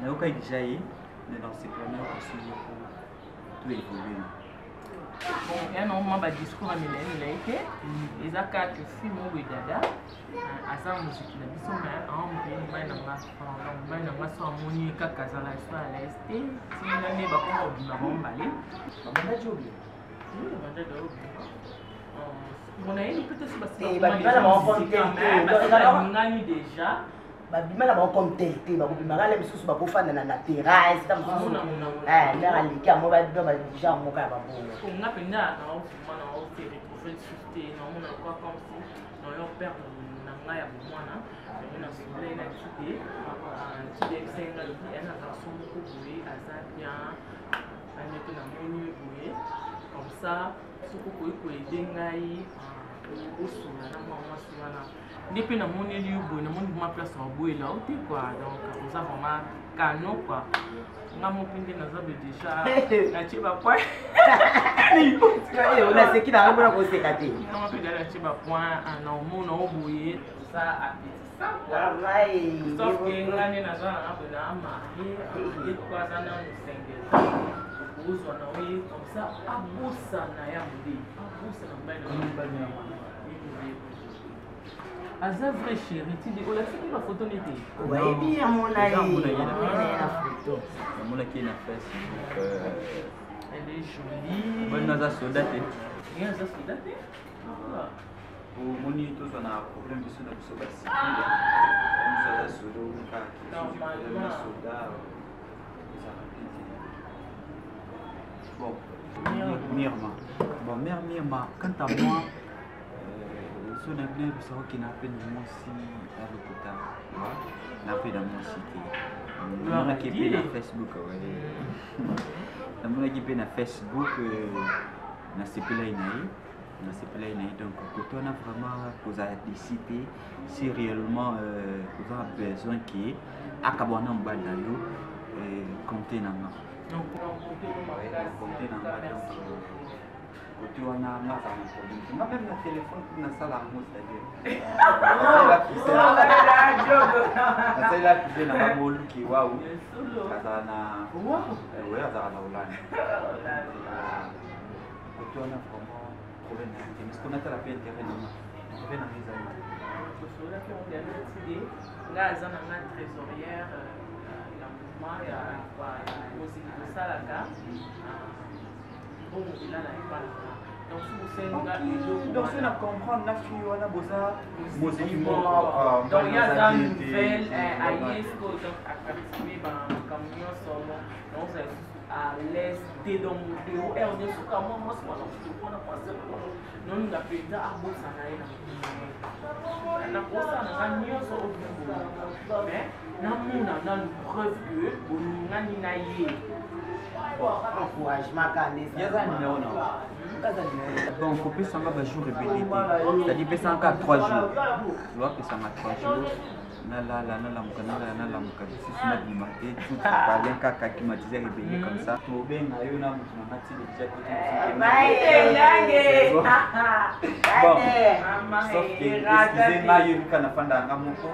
yoka ijaye, mais dans ces premières poursuites pour tout évoluer. Bon, il y a un discours à Mélanie, ils ont quatre films au Dada, à sa musique, la biso, mais en pays, mais dans ma soeur, Monica Kazala, soit à l'est, si on a mis bakon au Bimambalé, on a déjà oublié. Oui, on a déjà oublié. On a eu peut-être parce que on a eu déjà. Babimala ba comme tel ba babimala le misusu ba kofanda na terrasse ta misusu ndara lika mo ba do ba déjà mo ka ba bo on a pena na o fuma na o te profil sufte na mo na quoi comme si na yo perdre na nga ya mwana na sibule na kide kide senga le bien na garçon ko boulé aza bien anete na moni boulé comme ça soko ko ko edengai o sona na mwa sona depuis na mon lieu bon na mon ma place en boue là où quoi donc on a vraiment canon quoi na mon pinde na za déjà na chiba point on a ce qui na ngona ko sekate na mon pinde na chiba point na mon na boue ça appétissant quoi ouais sauf que ngani na za na bona ama et quoi ça na nous single uzo na oui comme ça abusa na ya mudi abusa na mbaya Aza vrai chéri, tu dis, on a fait ma photo l'été. Oui, bien mon aïe. Mon qui est na Facebook. Elle est jolie. Bonne naza sodaté. Et naza sodaté. Pour moni tous on a problème de soda pour soda. Soda soda ou pas. Normalement soda. Bon, Mirma. Bon, mère Mirma, quant à moi, on a bien vu ça qui n'a pas de moi si à l'hôpital. N'a pas de moi cité. On a qui est sur Facebook. On a qui est sur Facebook. Na sepela inaï. Na sepela inaï. Donc, quand on a vraiment posé des cités, si réellement on a besoin qui est à Kabouana Mbadalo, compter na nga. Compter na nga donc côté wana nga za na problème. Nga même na téléphone na sala mo c'est-à-dire. C'est là que na mamolu ki wao. Kaza na ouais za na ulani. Côté wana vraiment problème na mais ce qu'on a thérapie intérêt na na mise à Là, on a décidé, là, ils ont une trésorière, il y a un mouvement, il y a aussi de ça là, bon, il a pas donc si vous donc si on comprend la fille on a besoin donc il y a une nouvelle aïe donc à participer dans le camion solo donc c'est à l'est de donc de où est on est sur comment moi c'est on a pensé non nous a pris à bout ça na kosa na nyonso mais namuna na preuve que bolingani na ye encouragement bon faut pas s'en va jour rébellé c'est-à-dire pas s'en 3 jours tu vois que ça m'a 3 jours na la muka si c'est du matin tout parler kaka climatisé rébellé comme ça tout bien na yo na mutu na mati déjà côté bon sauf que excusez-moi yo kana fanda ngamoko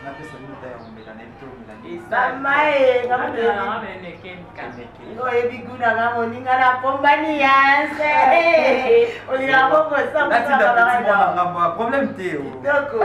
na pesa muta ya umbela na mtu mlani Samae ngo ebiguna ngamoninga na pombani yanse olira bongo sabu ngamba problème teo doko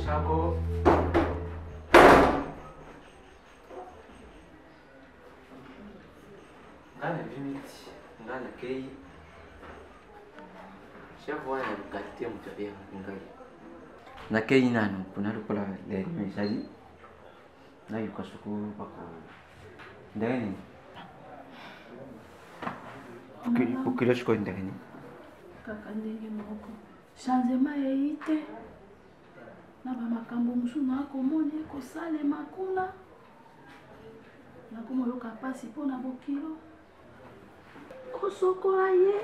Sako. Ngana vimiti, ngana kei. Shafu wana lukatia mtabia ngai. Na kei nano kuna lukola le mesaji. Na yukasuku pako. Ndani. Ukile shiko ndani. Kaka ndenge moko. Changement yeite. Na bamakambo mosusu nakomoni ekosalema kuna nakomoloka mpasi mpo na bokilo kosokola ye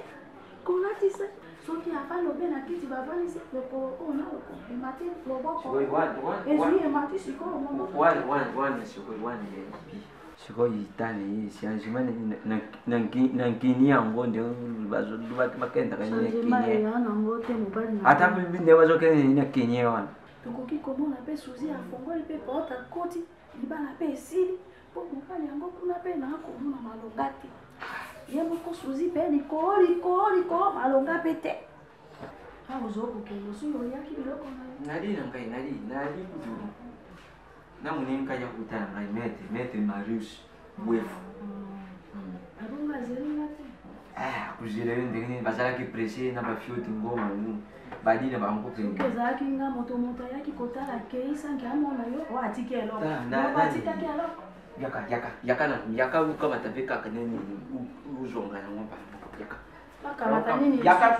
kolatisa soki avalobe na kiti bavalisi lokolo oyo na lokopema te loboko ezwi emati sikoyo moboko sikoyo itane changement nankini yango nde bakendaka ata nde bazokende nakenye wana tokoki komona mpe suzi afongoli mpe porte akoti libala mpe esili mpo mobali yango kuna mpe nakomona malonga te ye moko suzi mpe likolo malonga mpe te awa ozokokende osuki oliaki biloko nali na ngai nali kutu namoni nkaja kutana ngai maître Marius bwefu abongo azelinga te kuzela ndenge bazalaki pressé na bafioti ngoma badi na bango ke ezalaki nga moto ayaki kotala kei sanki amona yo o atiki eloko atikaki eloko yaka ukamata mpe kaka nini uzonga yango yaka bakamata nini yaka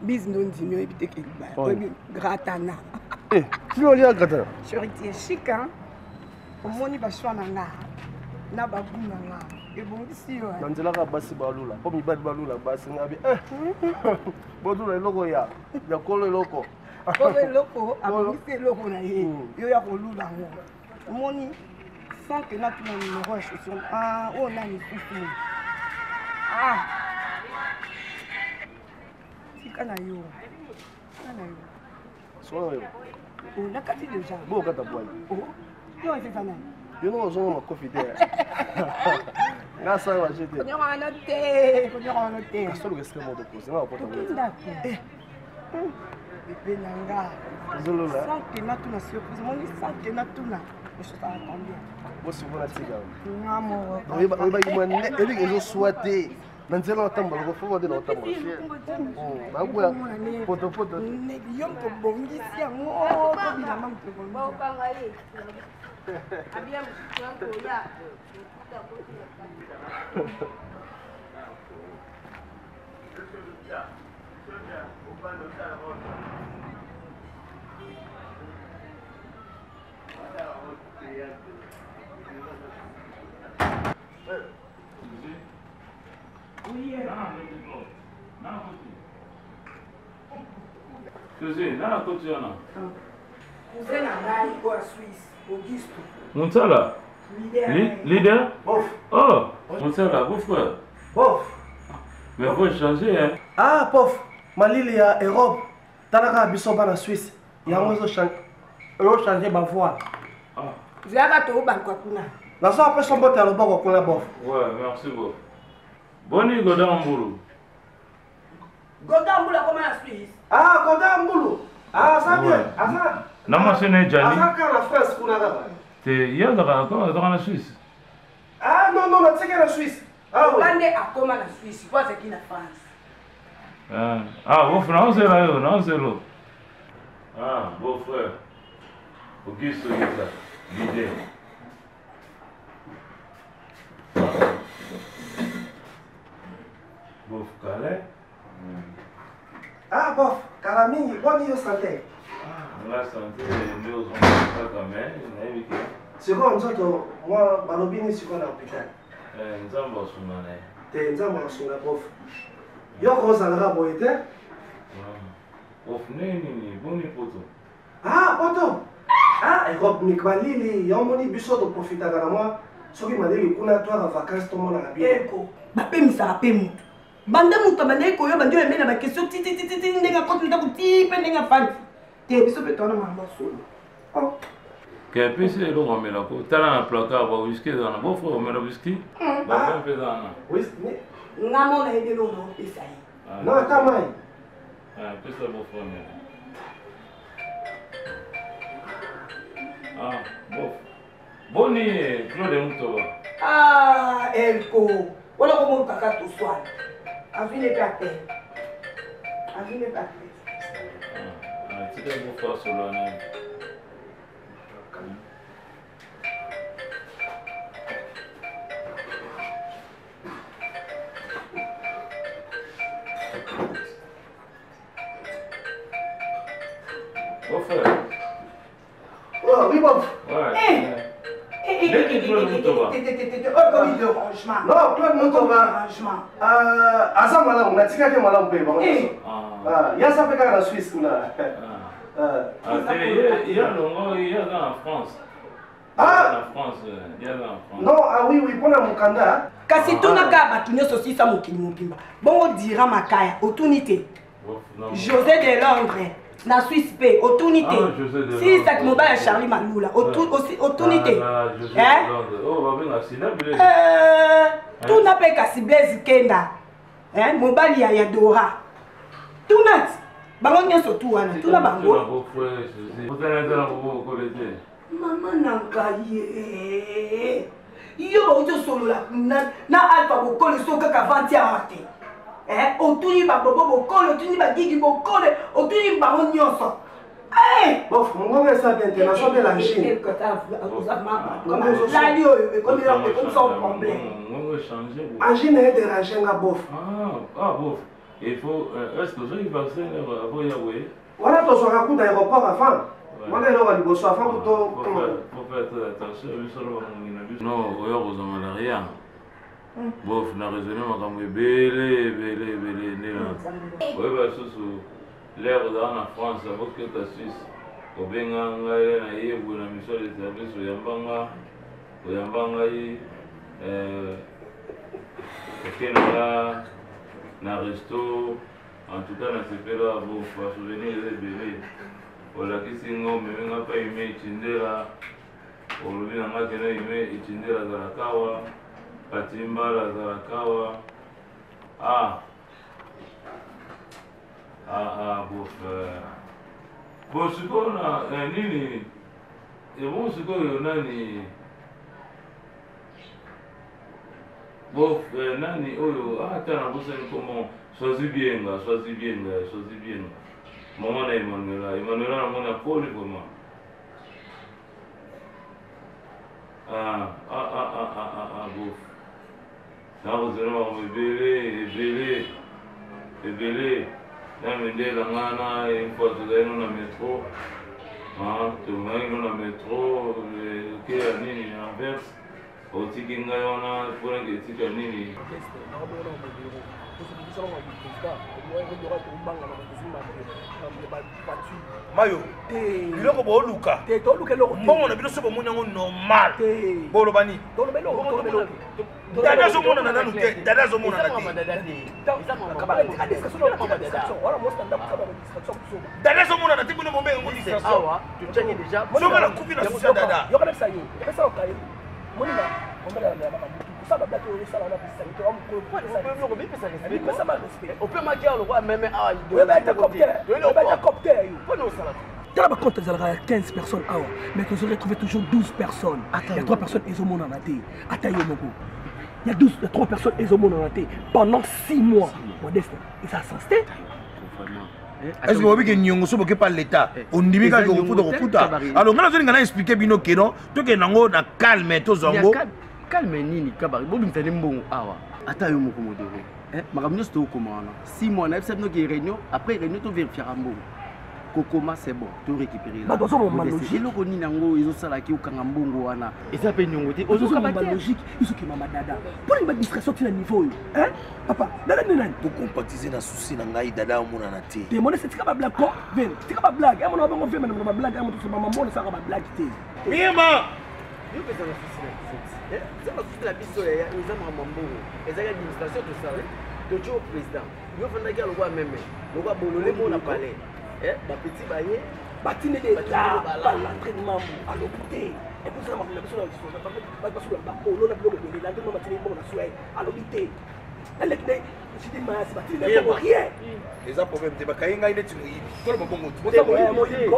Bis non diminué et puis gratana. Tu as gratana. Charité chic hein. Au moni ba shwananga. Na ba bunanga. Et bon ici ouais. Nanzela ka basi balula. Comme ibadi balula basi ngabi. Bodula loko ya. Ya kolo loko. Kolo loko, abisi loko na ye. Yo ya kolula ngo. Moni sans que na tuna numéro chaussure. Ah, on a une souffle. Ah. Kana yo. Sono yo. On a kati déjà. Bo kata boy. Oh. Yo c'est ça nan. Yo no zo ma coffee there. Na sa wa jete. Konyo ana te. Kasolo ke sema do pose. Na ko ta. Bébé nanga. Zolola. Sans que na tuna surprise. Mon sans que na tuna. Je suis pas attendu. Bo si bona tika. Ngamo. Oba imane ebi ezo swate. Nanzela otamba ko fo de otamba. Bagula poto. Ne yom ko bongisi yango ko bila mam ko bongisi. Ba okanga ye. Abia mshango ya. Suzy, nana kotiana. Cousin ngai ko a Suisse, Augusto. Monsala. Leader? Bof. Oh, Monsala, beau frère. Bof. Mais faut changer hein. Ah, pof. Malili ya Europe. Talaka biso ba na Suisse. Yango zo changer ba voix. Ah. Zaka to ba kwa kuna. La so après son bote alo ba kwa kuna bof. Ouais, merci beaucoup. Boni Godambulu. Godambulu comme la Suisse. Ah, Godambulu. Ah, ça bien. Asa. Nama sene Jani. Asa ka la France kuna là. Te yadaka dans la Suisse. Ah non, la tseke la Suisse. Ah oui. Kande akoma na Suisse, quoi c'est qui na France. Ah, beau frère, c'est là, non, c'est là. Ah, beau frère. Auguste, l'idée. Bof, Calais. Ah, bof, Calamini, bonne yo santé. La santé, nous sommes pas quand même, c'est quoi, moi, balobini, c'est quoi l'hôpital? Nous sommes soumane. Te nzamba sunga bof. Yo ko zalaka boyete? Bof nini, boni poto. Ah, poto. Ah, Europe mikbalili, yomoni biso to profitaka na moi. Soki malili kuna toi vacances to mona bien. Eko, bapemisa pe mutu. Bande mutu bande ko yo bande yo mena ba question ti ndenga kotu ndaku ti pe ndenga fanti. Te biso pe tona mama solo. Oh. Que puis c'est l'eau mais là pour talent à placard ba whisky dans la beau frère mais le whisky. Ba fait dans la. Whisky. Ngamo na ebe lo no pesa yi. Non, ta mai. Ah, plus ça beau frère. Ah, bon. Boni Claude Mutoba. Ah, Elko. Wala ko mo kaka to swal. Avine pate. Avine pate. Ah, tu dois vous faire sur l'année. Beau frère. Oh, oui, bof. Ouais. Dès qu'il Claude Mutoba. Non, Claude Mutoba. Asa mala, on a tika ke mala mpe ba. Ah, ya sa pe ka na Suisse kuna. Ah, il y a longo, il y a dans la France. En France, il y a en France. Non, ah oui, oui, pour la Mukanda. Kasi tunaka bato nyonso sisa mokili mobimba. Bongo dira makaya, otunité. José de Londres, na Suisse P, otunité. Si ça qui mobile Charlie Maloula, otunité. Hein? Oh, va bien accident. Tout n'a pas kasi Blaise Kenda. Hein? Mobile ya Dora. Tout n'a. Bango nyonso tout wana, tout na bango. Maman nangaye. Yo ba solo la na alpha bokole soka ka 20 ate. Otuni ba bobo bokole, otuni ba gigi bokole, otuni ba nyonso. Bof, mon gars, ça d'intervention de la Chine. La Lio, comme ça problème. En Chine, elle est dérangée, bof. Ah, bof. Il faut. Est-ce que vous avez passé avant Yahweh? Voilà, tu seras coup d'aéroport avant. Voilà, il y a le soir avant que tu. Faut faire attention, non, vous en avez rien. Bof, na raisonné, ma caméra, belé. Oui, bah, c'est l'air dans la France, avec que ta Suisse. Au Benganga, il y a une mission de service au Yambanga, au Canada, na resto, en tout cas, na sepela, bof, à souvenir des belés. Voilà, qui s'y n'ont même pas aimé Chindera. Olobi na ngake na ime Chindera Zarakawa, Patimbala Zarakawa. Bof. Bon, ce qu'on a, nini, et bon, ce qu'on a, nani, bof, nani, attends, vous savez comment, choisis bien. Maman na Emmanuela na mona pole comment. Bof. Na rozeno ebele. Na mende la ngana une fois tu es dans le métro. Tu es dans le métro, que nini inverse. Au tikinga yona pour que tika nini. Mayo, biloko boluka. Mbongo na biso bomoni yango normal. Bolobani. Dada zomona na nanu te, dada zomona na te. Dada zomona na te bino bombe ngo distraction. Awa, tu tiens déjà. Soka la coupe na susa dada. Yo kana bisayo. Pesa okayo. Monina, on va la ça va bientôt ça là on peut marquer le roi même compte 15 personnes mais que vous retrouvez toujours 12 personnes. Il y a 3 personnes ils ont mon en raté. Il y a 3 personnes ils ont mon en raté pendant 6 mois. Modeste, ils sont censés. Est-ce que vous avez dit que vous par l'État? On dit que vous avez dit que alors, on a expliqué que vous avez calme. Calme nini kabari bobi mtane mbongo awa ata yo moko modero makambo nyonso tokomana 6 mois na ebisa binoki réunion après réunion to vérifier mbongo kokoma c'est bon to récupérer là bato mo logique eloko nini yango ezosalaki okanga mbongo wana eza pe nyongo te ozoka ba logique isoki mama dada pour une distraction na niveau papa dada nani pour compatiser na souci na ngai dada omona na te te mona c'est tika ba blague ko ven tika ba blague amona ba ngofema na ba blague amona to mama mona saka ba blague te mima yo pesa na souci c'est parce que la biso ya ezama mambongo ezaka administration to ça to jo président yo fanda ki alwa meme lokwa bolole mona palais ba petit baye batine de la l'entraînement à l'hôpital et pour ça la biso ba sur la polo na bloc de la ndemo matine bon na souhait à l'hôpital elle est je dis mas batine de rien les a problème te bakayenga ine timoyi to le bongo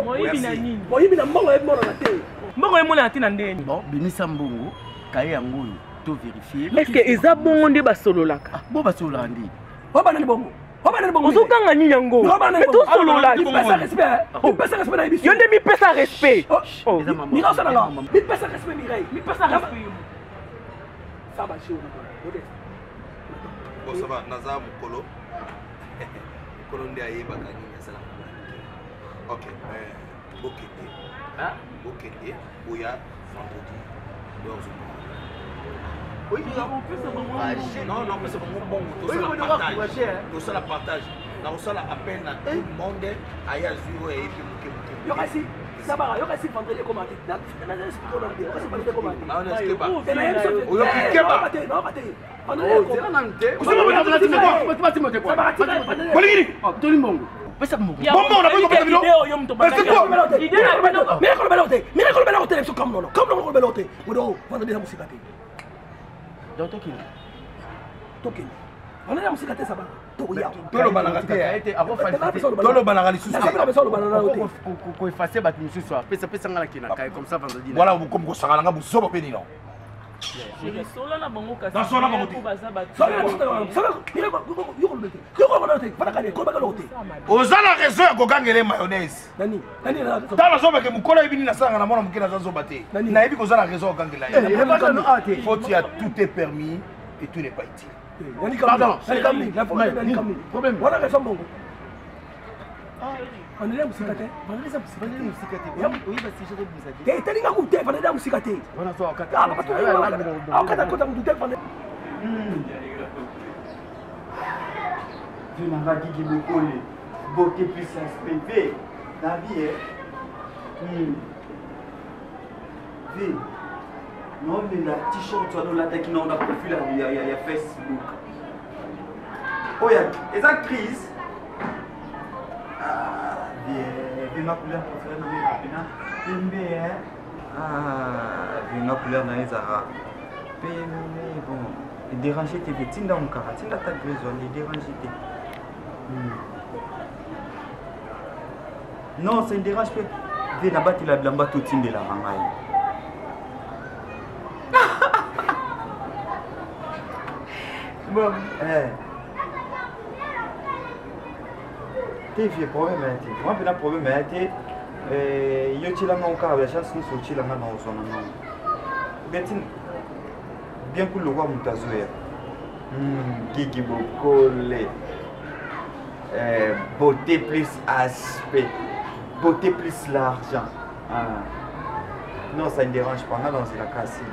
moyi na nini moyi na mbongo e mona na te mbongo e mona na te na ndeni bon bimisa mbongo kaye yango to vérifier est-ce que eza bongo nde basololaka bo basololaka ndi obana ni bongo ozokanga nini yango tosolola mipesa respect na biso yo nde mipesa respect mira osalanga mipesa respect Mireille mipesa respect ça va chez bon ça va naza mukolo mukolo nde ayebaka nini asala ok bokende oya vendredi oui, non, mais c'est bon. Tout ça, la partage. Tout ça, appel à tout le monde. Aïe, Azuro et puis, Ça va, yo kasi vendredi comment dire. Na expliquer on dire. Kasi vendredi comment dire. Ah on explique pas. On explique pas. Non, pas te. Oh, c'est un ante. Vous savez pas. Bolingiri. Toli mbongo. Pesa mbongo. Bon, on a besoin de vidéo. C'est quoi? Miracle belote. Miracle belote. C'est comme non. Comme non belote. Odo, vendredi la musique até. Donc tokin. On a musique até ça va. Tolo banagate. Tolo banagalisusu. Ko effacer ba mususu a pesa ngala kina kai comme ça vendredi. Voilà comme ko sangala nga busoba pe nino. Sola na bango kasi. Na sola bango te. Ozala raison ya kokangela mayonnaise. Nani na tala zoba ke mukolo ebini na sanga na mona mukela za zoba te. Na yebi kozala raison kokangela. Faut il y a tout est permis et tout n'est pas utile. Pardon, problème. Voilà raison bongo. Vanele musikate. Vanele musikate. Oui, parce que je vais vous dire. T'es linga goûter vanele musikate. Voilà ça okata. Ah, pas tout. Okata kota goûter vanele. Tu n'as pas dit qu'il me colle. Beauté plus aspect. La vie vie. Non, mais la t-shirt, tu as l'attaque qui n'a pas profil il y a Facebook. Oh, il y a crise. Viens ma couleur préférée dans les rapines. Viens ma couleur dans les arabes. Mais bon, il dérange tes petits dans mon caractère. Tu n'as pas de raison, il dérange tes. Non, ça ne dérange pas. Viens là-bas, tu l'as blamba tout de la ramaille. Bon, t'es vieux problème, moi j'ai un problème, yo tu l'as encore la chance nous tu l'as maintenant au son nom. Bien que le roi Moutazoya, Kiki Bokole, beauté plus aspect, beauté plus l'argent. Non, ça ne dérange pas, non, c'est la cassine.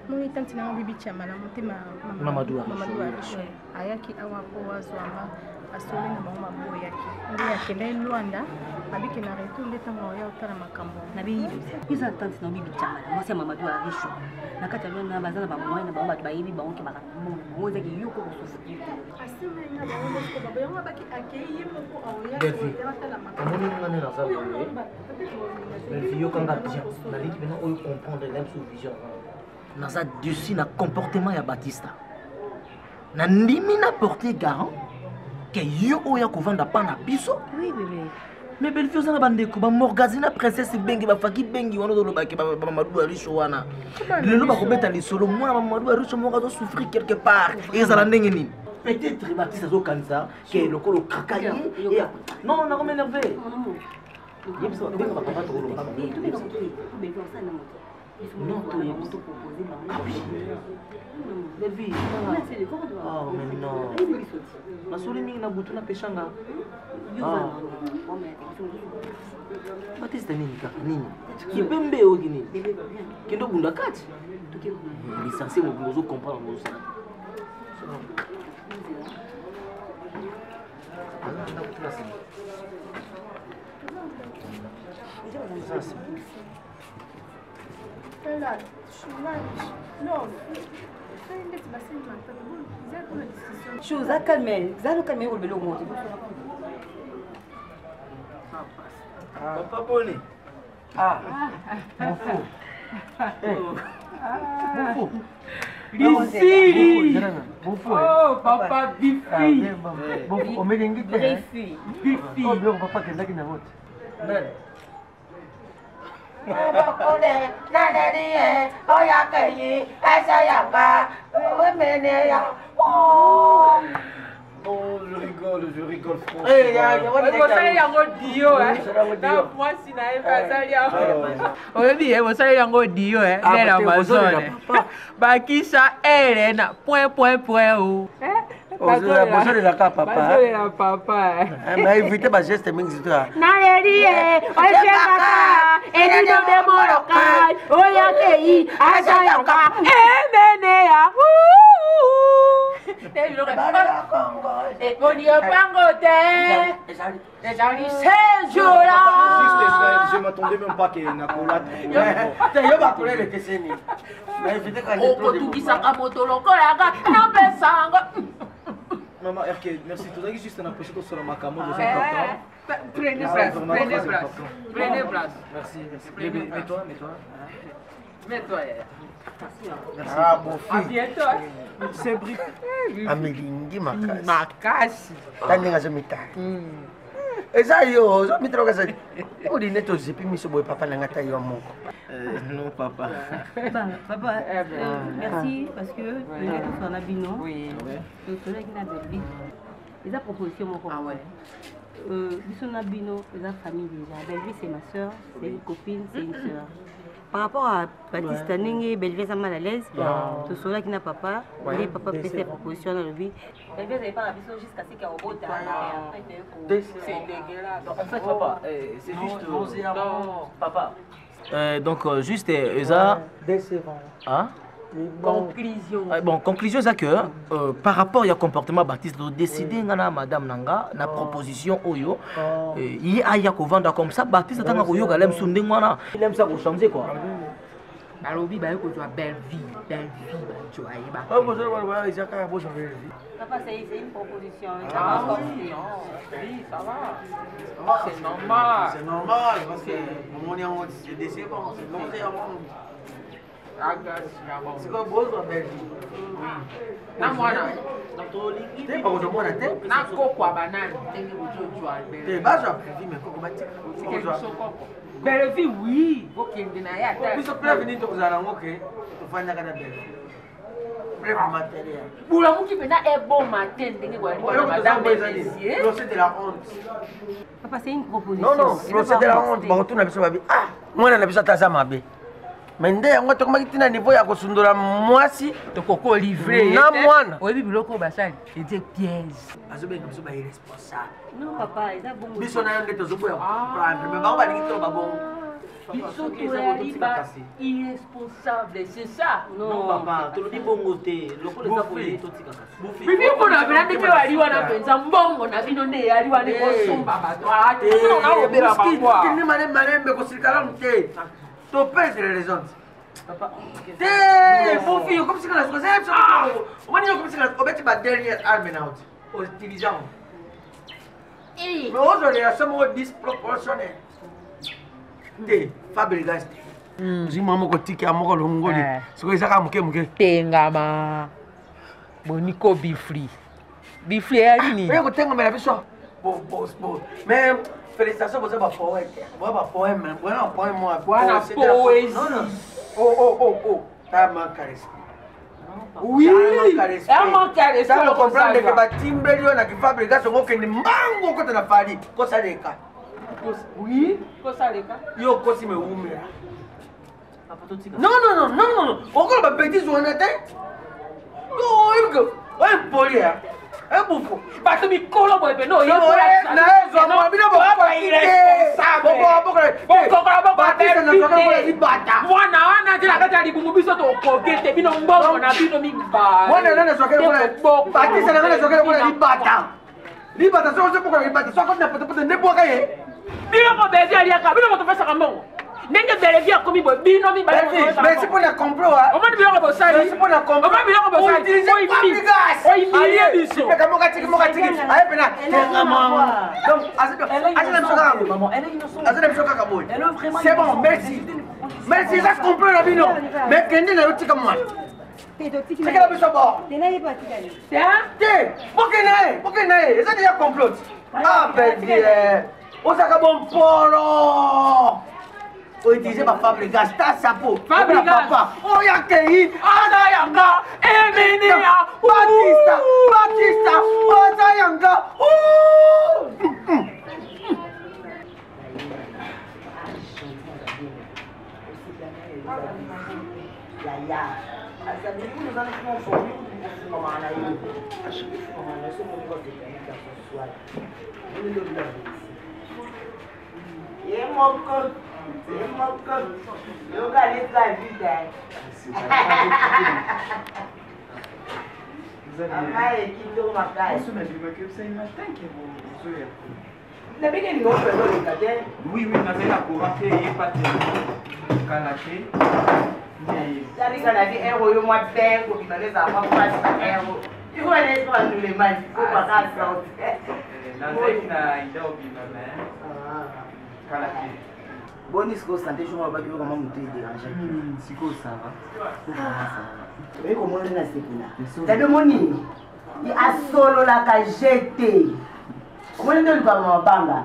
Moni tanti na bibi chama na motema Mamadou Arisho ayaki awa po wazwama asole na mama bo yaki ndi yakende Luanda abiki na retu ndeta mo ya utana makambo na bibi iza tanti na bibi chama na mosi Mamadou Arisho na kati ya na bazana ba mwa na ba bayibi ba onke baka mo zaki yuko kusufuki aseme na ba onke ko baba yango baki akeye moko awoya ko utana makambo moni ngane na sababu mais vieux quand bien na liki bena oyo comprendre même sous vision naza dessus na comportement ya Batista na ndimi na porter garant que yo oya kovanda pa na biso. Oui bébé. Mais belle fille na bandeko ba morgazina princesse bengi ba faki bengi wana dolo ba ke ba Mamadou Arisho wana lelo ba kobeta lisolo mwana ba Mamadou Arisho moko zo souffrir quelque part ezala ndenge nini peut-être Batista zo kanisa que lokolo kakali non na comme énervé yebso benga ba papa to lo ba non, tu es proposé. Ah oui. Les filles. Ah, mais non. La souris ming na butu na peshanga. Ah. Batista nini kaka nini? Kibembe ogi nini? Kendo bunda kati. Licencié mo bozo comprendre mo ça. Chose à calmer, ça calmer au vélo monte. Papa Bonnet. Ah, mon fou. Mon fou. Bifi. Oh, papa Bifi. Bon, on met une guide. Bifi. Oh, bien, papa, qu'est-ce qu'il y a? Oh, je rigole, franchement. Bosali yango dio na mwasi na ye bazali yango oyebi ye bosali yango dio ndela Amazon bakisa ere na point o bosolelaka papa baevite bageste mingi sitoa nayeli ye osemaka edino demoloka oyakei azayaka emene ya Je m'attendais même pas qu'il y ait une accolade. Maman, RK, merci. Tu as juste un impression sur le macamo de 50 ans. Prenez place. Prenez place. Merci. Mets-toi. Mets-toi. Ah, bon fils. À bientôt. C'est brique. Amelingi makasi. Tandinga zomita. Eza yo, ozomita lokasa. Odine to zipi miso boy papa nanga ta yo moko. Non papa. Papa, merci parce que le gars qui s'en a bino. Oui. Le soleil qui n'a pas de ils ont proposition moko. Ah ouais. Ils sont bino, ils ont famille déjà. Belle-vie c'est ma soeur, c'est une copine, c'est une soeur. Par rapport à Baptiste Ningue, Belle-vie est mal à l'aise. Tout cela qui n'a papa, les papa fait ses propositions dans le vie. Belle-vie n'est pas la vision jusqu'à ce qu'il y a un robot. C'est dégueulasse. En fait, papa, c'est juste. Papa. Donc, juste, Eza. Décevant. Hein? Conclusion. Bon, conclusion, c'est que par rapport au comportement Baptiste, de décider, madame Nanga, la proposition Oyo, il y a qu'on vendre comme ça, Baptiste, il aime ça pour changer quoi. Balobi, bah, que tu as belle vie, tu as Papa, c'est une proposition. Oui, ça va. C'est normal. C'est normal, parce que mon nom est décevant, c'est long. C'est comme besoin belle vie. Na mwana. T'es pas au monde tête. Na koko banane, tengi ujojo albert. Eh, bah j'ai appris mais koko bati. Belle vie oui, okende na ya ta. Biso preuve ni to kuzala ngoke, tofanya kana belle. Preuve matériel. Bula muki pena e bon matin tengi kwa madame Bézier. C'est de la honte. Papa, c'est une proposition. Non, c'est de la honte. Ba retourna biso babi. Ah, mwana na biso taza mabe. Mais nde yango tokomaki tina niveau ya kosundula mwasi tokoko livrer na mwana oyebi biloko basali c'était piège azobenga biso ba irresponsable. Non papa, eza bongo biso na nde tozoboya comprendre mais bango balingi to babongo biso toyali ba irresponsable c'est ça. Non papa tolobi bongo te lokola eza boye totika kasi bibi mpona bina ndenge wali wana mpenza mbongo na bino nde yali wana ekosomba bato kini malembe kosilikala mute to perdre les raisons. Papa, mon fils, comme si on a choisi, on va dire comme si on a ma dernière arme out, utilisant. Mais aujourd'hui, la somme est disproportionnée. Té, Fabregas. J'ai maman qui tiki à mon longoli. C'est quoi ça comme que Tengama. Boniko bifri. Bifri est ni. Mais quand on a vu ça. Bon. Mais félicitations pour ça, ma poète. Moi, ma poème, voilà un poème, moi. Voilà poésie. Oh. T'as manqué respect. Oui, elle manque à respect. Ça me comprend que ma timbelio na Fabregas on que ni mango quand on a parlé. Cosa de cas. Oui, cosa de cas. Yo kosi me umira. Non. Encore ma petite journée. Non, il ouais, poli. Un bouffon. Parce que mi colo boy no yo Nenge belevi akomi bo bino mi bale ko mais c'est pour la complot hein on m'a dit biloko bosali c'est pour la complot on m'a dit biloko bosali oyi milie biso pe kama katiki aye pena tengama donc azana msoka maman elle est innocente azana msoka kaboy c'est bon merci ça complot la bino mais kende na yotika moi c'est que la biso bon tenayi patikali Bokene ça déjà complot ah ben osaka bon polo utiliser ma Fabregas, ta chapeau. Fabregas. Papa. Oh ya kei. Ada yanga. Eminia. Batista. Ada yanga. Ya. Asa mimi ndio nafanya kwa maana hiyo. Kwa maana sio mimi kwa kipenda kwa swali. Mimi ndio ndio. Yemoko. Look at this guy big guy. Amai kitu makai. Isso mesmo, mas que você ainda tem que ver. Na big ni ngope leo kate. Oui, mas ela courante e pate. Kalache. Tari kana di euro yo mwa bengo binaweza hapa kwa euro. Iko ile kwa ndule maji kwa kasa. Nazaki na idao bimame. Kalache. Boni siko santé je m'en baki kama mtu déranger. Siko sawa. Wewe comment on a sekina. Tabe moni. Ni asolo la ka jeté. Comment on va mabanga?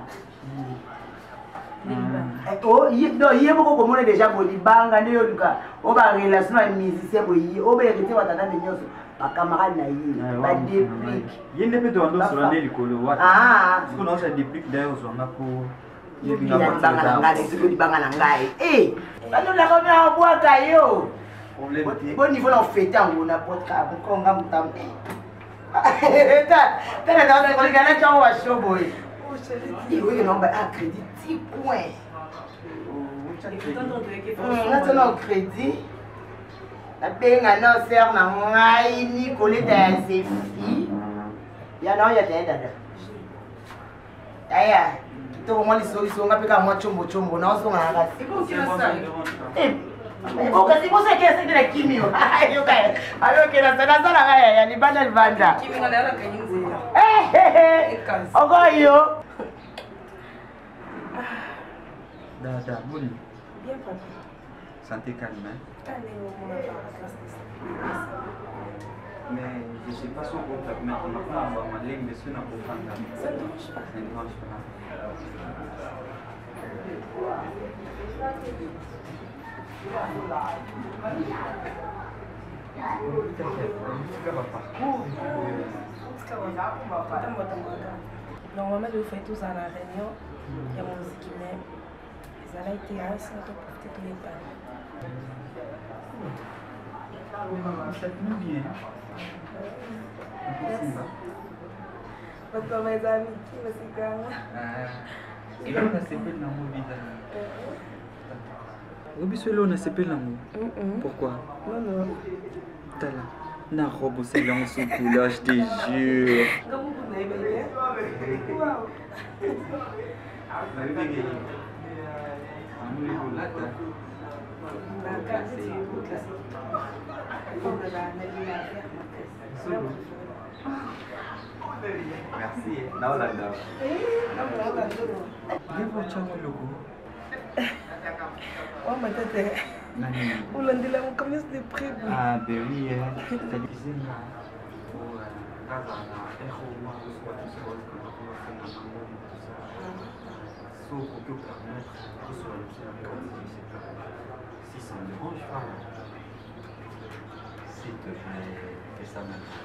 Oh, il beaucoup comme on est déjà boni banga ndio duka. Oba relation na musicien boyi. Oba hérité watata benyoso. Ba camarade na yi. Ba déplique. Yende pe to ando solande likolo wata. Ah. Siko na déplique d'ailleurs zonga ko libanga na ngai banola komia obwaka yo bo niveau na ofete yango na vodka bokonga motambo tala naolikana cango washo boye oyo nomba a crédit 10 point natona o crédit nabenga na ser na ngai nicoleta ya sefi ya nao ya taya dada aya to mo liso nga peka mo chombo na oso nga ngasi okasi mo se kese de kimio ayo kai ayo kena sana nga ya libanda kimio na yala kanyinzi ogoyo da boni bien papa santé calme mais je sais pas si on peut mettre maintenant ma ligne mais sinon on peut pas. Ça ne dérange pas. Ça ne dérange pas. Normalement, je fais tout ça à la réunion. Il y a mon musique mais ça a été assez pour tous les parents. Ça te bien. Votre mes amis, qui me sigane. Et là, on a sepelé dans mon vida. Obi solo na sepelé dans mon. Pourquoi? Non. T'as là. Na robe c'est là en sous coulage, je te jure. Comment vous l'avez bien? Waouh. Merci. Now là. Devo chamo logo. Oh ma tête. Vous l'avez là on commence de près. Ah ben oui, c'est la cuisine là. Pour casa na erro uma pessoa que se pode colocar na mão tout ça. Sauf pour que permettre de se lancer si ça ne dérange pas. S'il te plaît, fais ça maintenant.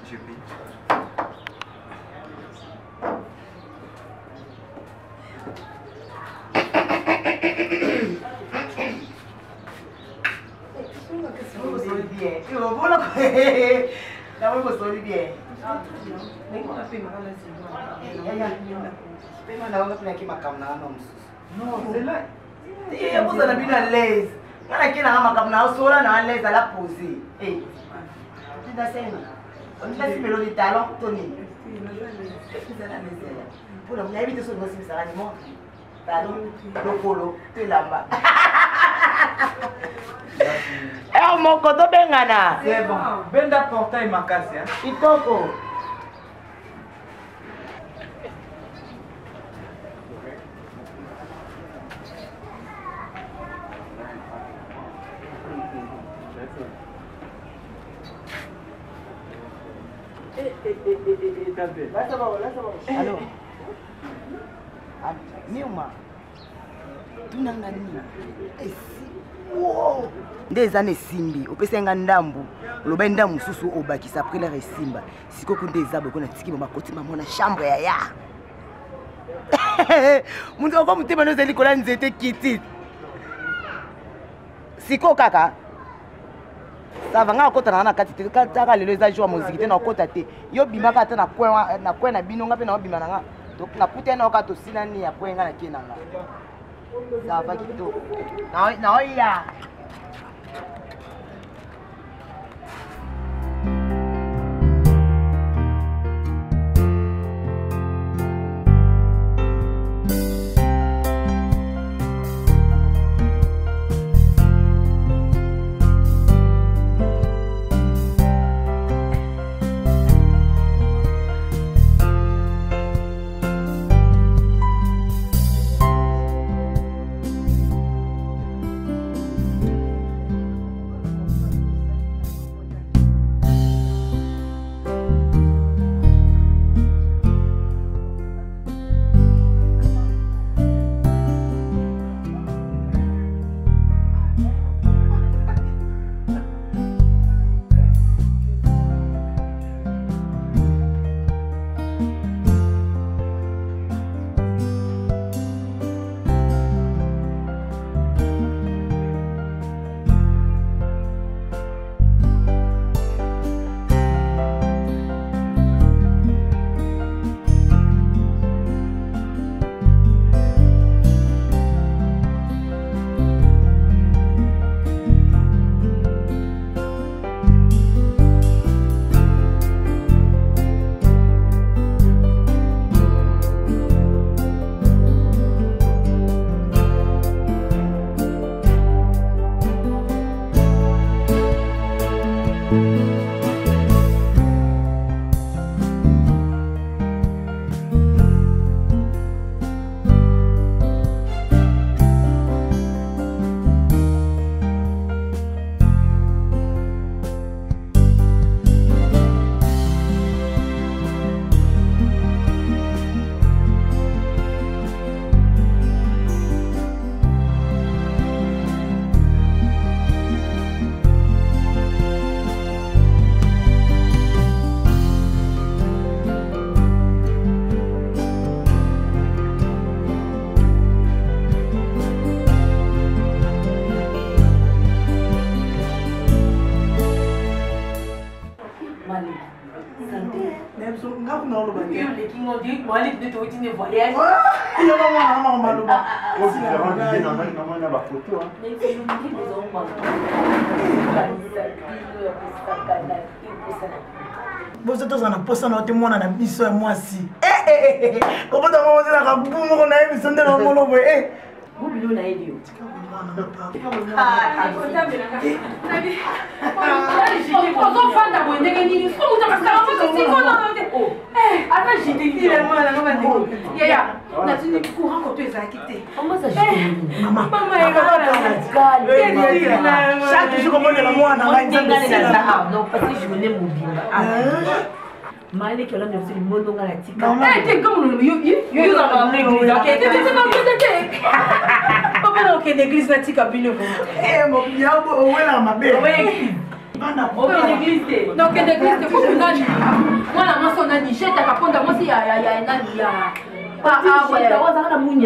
Je prie. Non, c'est là. Il vous avez bien à l'aise. Il y a qui n'a pas à l'aise à la poser. Eh, tu as ça. On a fait le talent, Tony. Pour la minute, ce que ça va nous montrer. Talon, le polo, tu es là-bas. Eh, mon coton bengana. C'est bon. Benda portail ma casse. Itoko. Alors, Miuma, tu n'as pas dit. Wow! Des années simbi, au PC ndambu, le benda mususu obaki sa pris la resimba. Si ko kunde zabo ko na tiki mama koti mama na chambre ya ya. Munzo ko mutima no zeli ko la nzete kiti. Siko kaka. Ça va nga kota na kati te ka lelo za joa musique te na kota te. Yo bimaka te na kwen na binonga pe na bima na nga. Donc na puta na ka to sinani ya kwenga na kinanga. Ça va kito. Na ya. Vous êtes en poste na témoin na biso moi si comment tu vas dire ka bumo ko na biso ndela molo boy vous bilo na edio Malé que l'on a fait le monde dans la tika. Eh, comme nous, you dans l'église. Comment on l'église la tika bino? Eh, mon diable, où est la ma belle? Ok, l'église. Donc, l'église, faut que nani. Moi, la maçon nani, j'ai ta caponda, moi, si y a nani ya. Ah, ouais,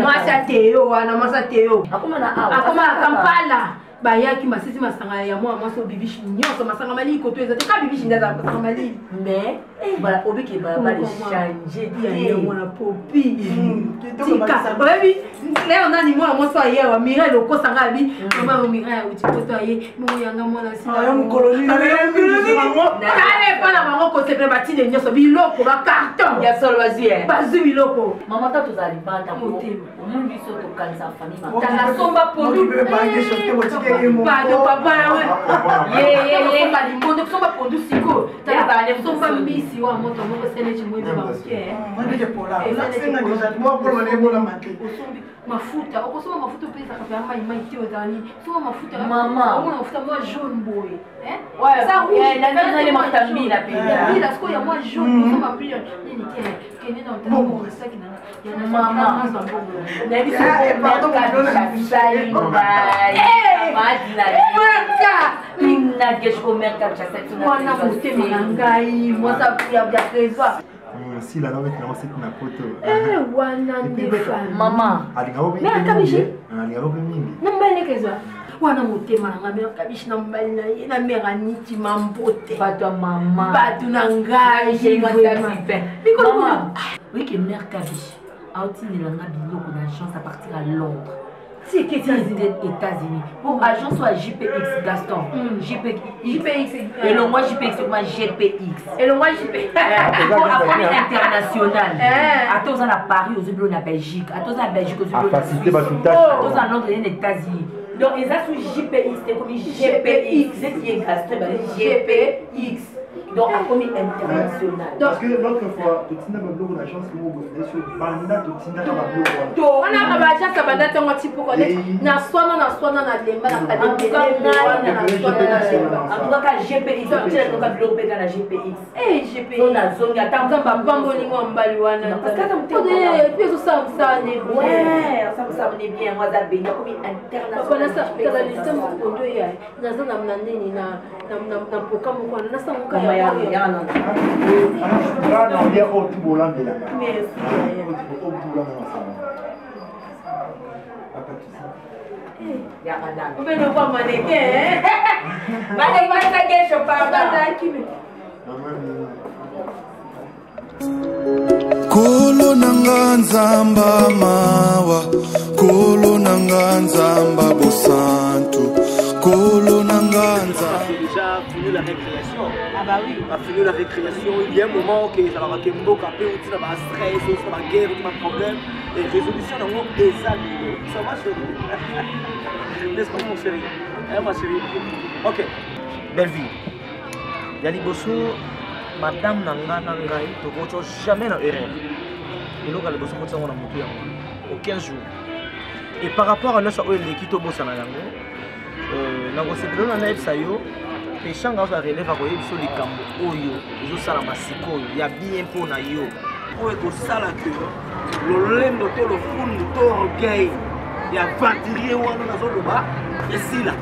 masa Théo, ana masa Théo. Akoma na awa. Akoma Kampala. Bayaki masisi masanga ya moi maso bibishi nyonso masanga mali ko to ezate ka bibishi ndaza masanga mali mais voilà obiki ba changer dia mwana popi tika baby leo nani mwana moso aye wa mira lo kosanga bi mama mira uti poto aye mo yanga mwana si ayo mkoloni na kale pana bango ko sepe batine nyonso biloko ba carton ya solo bazie bazu biloko mama tatu za libanda ko mundu biso to kanisa famille tanga somba polu Pado papa ye ba limondo somba pondu siko tala somba mbisi wa moto moko sele chimwe ba ke mwana ke pola la singa deja moi pour le bola maté mafuta okosoma mafuta mpe ezaka mpe amaimai te ozala nini soma mafuta omona mafuta mwa jaune boye nazali mafuta mbila mbila sikoyo ya mwa jaune osoma mbila nini kende na otamoresaki mwana motema na ngai mwasa ya trésor si la nouvelle c'est que ma photo wana ndefa mama alikabishi nambalekeza wana motema na ngai kabishi na mbali na ye na mère aniti mambote bato mama bato na ngai mama oui que mère kabishi aotinelanga biloko na agence à partir à Londres. C'est que c'est aux États-Unis. Pour agence ou à JPX Gaston. JPX. Et le moi JPX, c'est moi GPX. Et le moi JPX. Pour la famille internationale. À tous à Paris, aux États-Unis, à Belgique. À tous à Belgique, aux États-Unis. À tous à Londres, aux États-Unis. Donc, ils ont sous JPX, c'est comme GPX. C'est qui est Gaston, GPX. Donc, à commis international. Parce que l'autre fois, tu as une agence qui m'a dit sur Banda, tu as une on a une agence qui m'a dit un petit peu connaître. Na soana na lemba na kadembe. En tout cas, GPX, tu as donc développé dans la GPX. Eh, GPX. On a zone, attends, on va bambo lingo mbali wana. Parce que on est plus ça n'est bien. Ouais, ça on est bien. Moi ça béni comme international. Parce que ça les temps kondo ya. Na zona mnandeni na pokamo kwa na sa muka. Merci. On peut le voir mannequin. Mannequin, je parle. Kolo nanga nzamba mawa, kolo nanga nzamba bosantu, kolo nanga nzamba. Déjà fini la récréation. Ah bah oui. A fini la récréation, il y a un moment que ça va marquer beaucoup un peu où tu as stress, où tu as guerre, où tu as problème et résolution dans mon examen. Ça va chérie. N'est-ce pas mon chéri? Eh ma chérie. OK. Belle vie. Yali bosso madame nanga nangai to ko jamais na erreur. Et donc le bosso ko tsanga na mutu yango. Aucun jour. Et par rapport à notre l'équipe to bossa na yango nakosepela na yebisa yo peshanga ozo relève akoyebisa likambo oyo ezosala masikoyo ya bien mpo na yo oyo ekosala ke lolendo to lofundu to orgueil ya aventurier wana nazoloba esila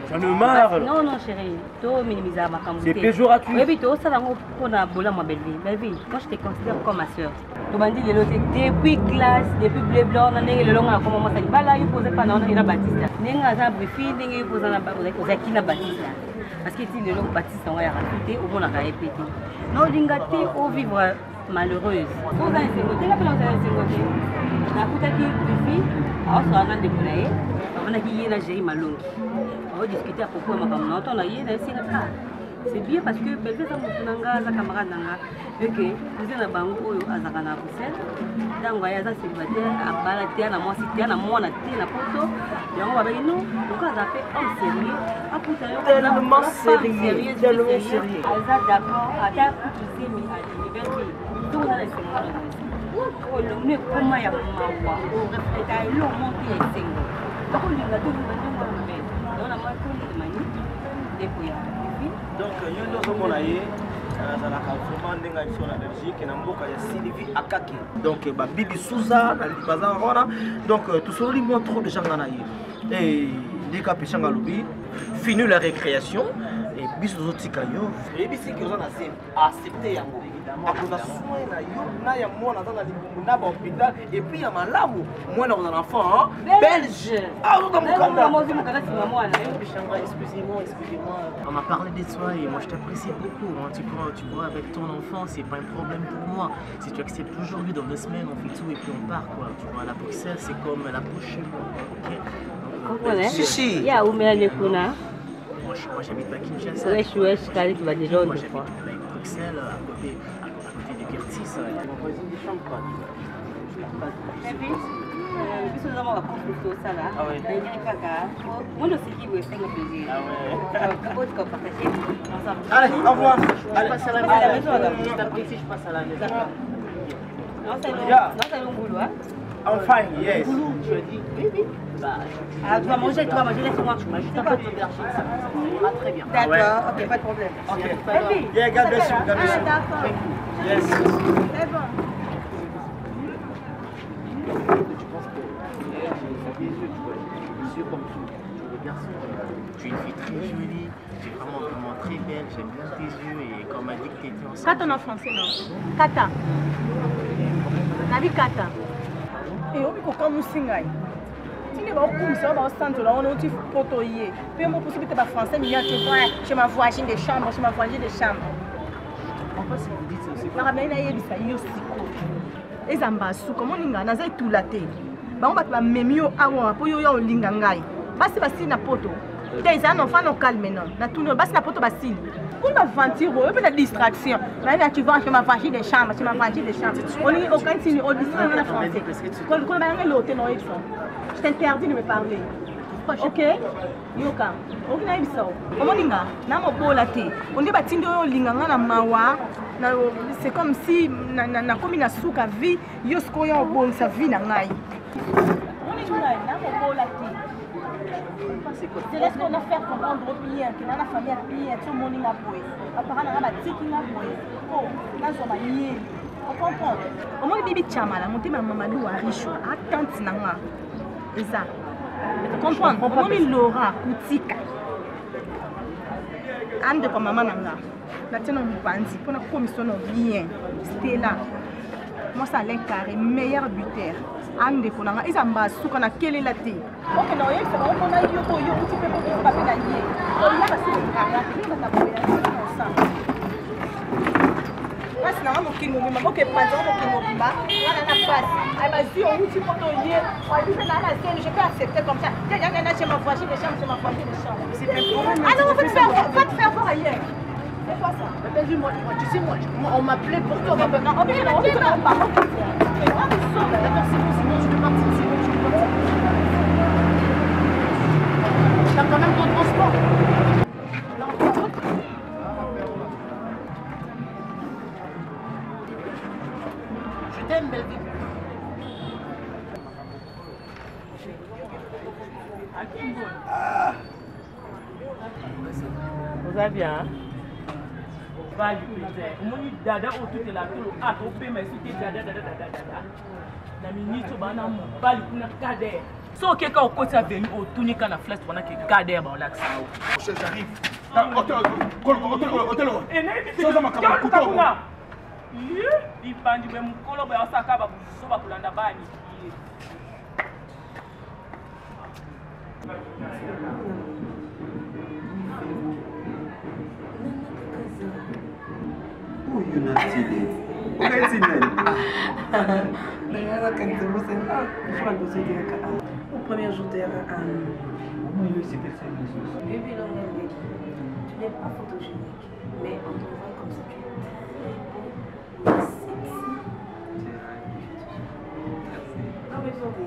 J'en ai marre. Non, non, chérie. Toi, minimiser ma c'est péjoratif. Oui, puis toi, ça va pour la bola, ma belle vie. Belle vie, moi, je te considère comme ma soeur. Tu m'as dit, depuis classe, depuis bleu blanc, on a eu le long à comment ça dit. Bah là, il posait pas, on a eu la Baptiste. N'enga ça briefing, n'enga il posait la Baptiste. Parce que si le long Baptiste, on va y rajouter, au moins on a répété. Non, l'ingati au vivre malheureuse. Vous avez un côté, là, vous avez un côté. On a coupé qui briefing, on se rend de boulaye. On a dit, il a géré ma langue. On va discuter à propos de ma femme. On a dit, c'est bien parce que belle ça mon camarade nanga que vous êtes na bango azaka na Bruxelles donc voyage célibataire à balater na moi cité na moi na té na poto yango ba bino donc azapé homme sérieux à putain tellement sérieux aza d'accord ata kutuzi mi à l'université donc na sengo oh le ne comment ya mawa o refléter le monter et sengo donc on l'a tout on a moi comme de mani depuis donc yo ndozo mona ye azalaka vraiment ndenga biso na Belgique na mboka ya Sylvie Akaki donc babibi Souza na baza wana donc tosololi moi trop de gens na ye et lika peshanga lobi fini la récréation et biso zotika yo et bisi que on a accepté yango akoza soin na yo na ya mwana za na libumbu na ba hôpital et puis ya malamu mwana on a enfant belge ah on m'a parlé de toi et moi je t'apprécie beaucoup hein. Tu vois avec ton enfant c'est pas un problème pour moi si tu acceptes aujourd'hui dans 2 semaines on fait tout et puis on part quoi tu vois la Bruxelles c'est comme la bouche chez moi ok comprenez si il y a où mais les kuna moi j'habite à Kinshasa ouais calé tu vas déjà une fois Bruxelles à côté de Curtis biso za mwa konflikto osala ndenge kaka mondo siki boye esenga plaisir otika partager ensemble allez au revoir allez passe à la maison je t'apprécie je passe à la maison c'est un boulot, hein? Enfin, yes. Tu as dit, oui. Ah, tu vas manger, laisse-moi. Je t'ai pas dit d'argent, ça ira très bien. D'accord, ok, pas de problème. Ok. Yeah, God bless you. God bless you. D'accord. Yes. C'est bon. Tu es une fille très jolie, tu es vraiment très belle, j'aime bien tes yeux et quand on m'a dit que tu étais enceinte. Kata en français, non? Kata. Nabi Kata. Et on dit qu'on musingai. Tu n'es pas comme ça, on centre là, on a un petit potoyer. Puis moi possibilité de français, mais tu vois, je m'en voyage des chambres, je m'en voyage des chambres. En fait, si vous dites ça aussi. Na ramena yebisa yo siko. Ezamba su comment linga na zai tulate. Ba on ba memio awa po yo yo linga ngai. Basi basi na poto. Des ans enfants no calme non. Na tout no basi na poto basi. Pour ma ventiro, et puis la distraction. Là tu vas je m'en voyage des chambres, je m'en voyage des chambres. On est au continue au distraction en français. Quand on a l'hôtel non ça. Je t'interdis de me parler. Ok? Yoka. Ok na yebisa. Comment linga? Na mo bola te. On dit batindo yo linga na mawa. C'est comme si na komi na suka vie yo sko yo bon sa vie na ngai. On est là na mo bola te. C'est laisse qu'on a fait comprendre bien que na famille bien tout monde na boy. Apparemment na batiki na boy. Oh, na zo ba yé. On comprend. Au moins bibi chama la monter ma mamadou a riche a tante na nga. Eza. Comprendre. Au moins Laura Kutika. Ande kwa mama na nga. La tienne en bandit pour la commission bien. Stella. Moi ça l'est carré meilleur buteur. Ande ko na nga izamba suka na kele la te. OK na oye c'est bon on a yo ko yo petit peu pour pas na yé. On a passé le carré na ta boya ça. Parce que na mo kino mo OK pas on kino ba. Na passe. Ai ba si on petit peu yé. On dit que na scène je peux accepter comme ça. Tiens na chez ma voisine de chambre, c'est ma voisine de chambre. C'est un problème. Ah non, va te faire voir ailleurs. C'est quoi ça? Moi, tu sais, moi, on m'appelait pour toi. Non, on va pas. D'accord, c'est bon, je peux partir. T'as quand même ton transport. Je t'aime, belle vie. Vous allez bien, hein? Vai peut-être. Mon dada autour de la tour a topé mais c'était dada. Na minute bana mo bali kuna kader. So que quand côté venu au tourner quand la flèche pendant que kader ba la ça. J'arrive. Hôtel. Et n'est ça ma kamera. Il bandi même kolo ba saka ba so ba kulanda bani. You not see this. Okay, see then. Au premier jour de Comment il s'est passé tu n'es pas photogénique, mais on te voit comme ça. Tu es sexy. Pas besoin de.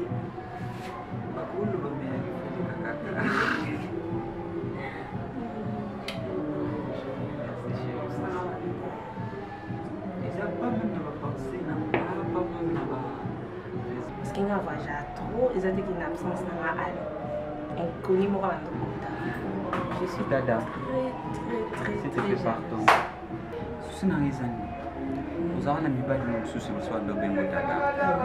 Parce qu'il y a un voyage trop, ils ont dit qu'il y a une absence dans la halle. Inconnu, moi, je suis Dada. très C'était partout. Susina izani. Uzawana mibali mususi muswando bengo dada.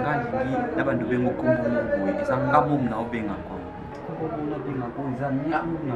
Ngangi nabantu bengo kumbumu izangamu mna obenga kwa. Kumbumu na benga kwa izangamu na.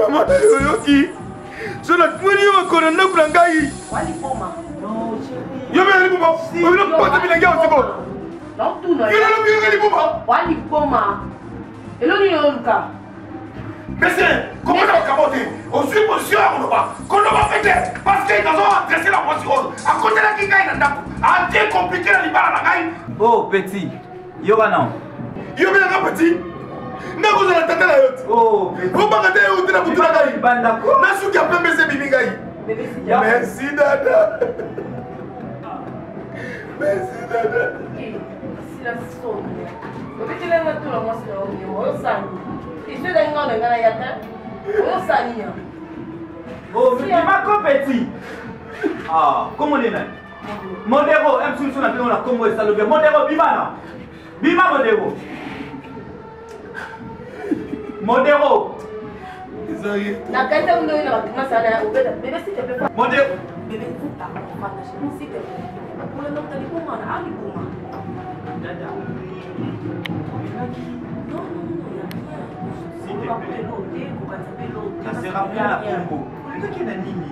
Mama yoyoki. So na twini yo ko na nakula ngai. Wali poma. No, yo be ali poma. Yo be poma bi na ngai osiko. Non tu no. Yo na bi ngai poma. Wali poma. Elo ni yonka. Monsieur, comment on va camoter? On suit monsieur on va. Comment on va faire? Parce que dans on adresser la voiture. À côté la kinga ina ndaku. A bien compliqué la libala na ngai. Oh petit. Yo ba non. Yo be na petit. ndako za tata na yote obanga te yote na butuna kai na suki apembe se bibi ngai merci dada merci dada sila soni obiti lenga tula mwasi na onyo osani isu da ngana ngana yata osani ya ma compétit. Ah, comment on est là? Modéro, M. Sousou n'a pas la combo et ça le bien. Modéro, Bimana. Bima Modéro. Modéro. La qualité où nous avons ça là, bébé s'il te plaît. Modéro. Bébé, il faut ta maman, s'il te plaît. Pour le nom de l'Ibouma, ah l'Ibouma. Dada. Non, s'il te plaît. Ça sera bien la combo. Qu'est-ce qu'il y a nini?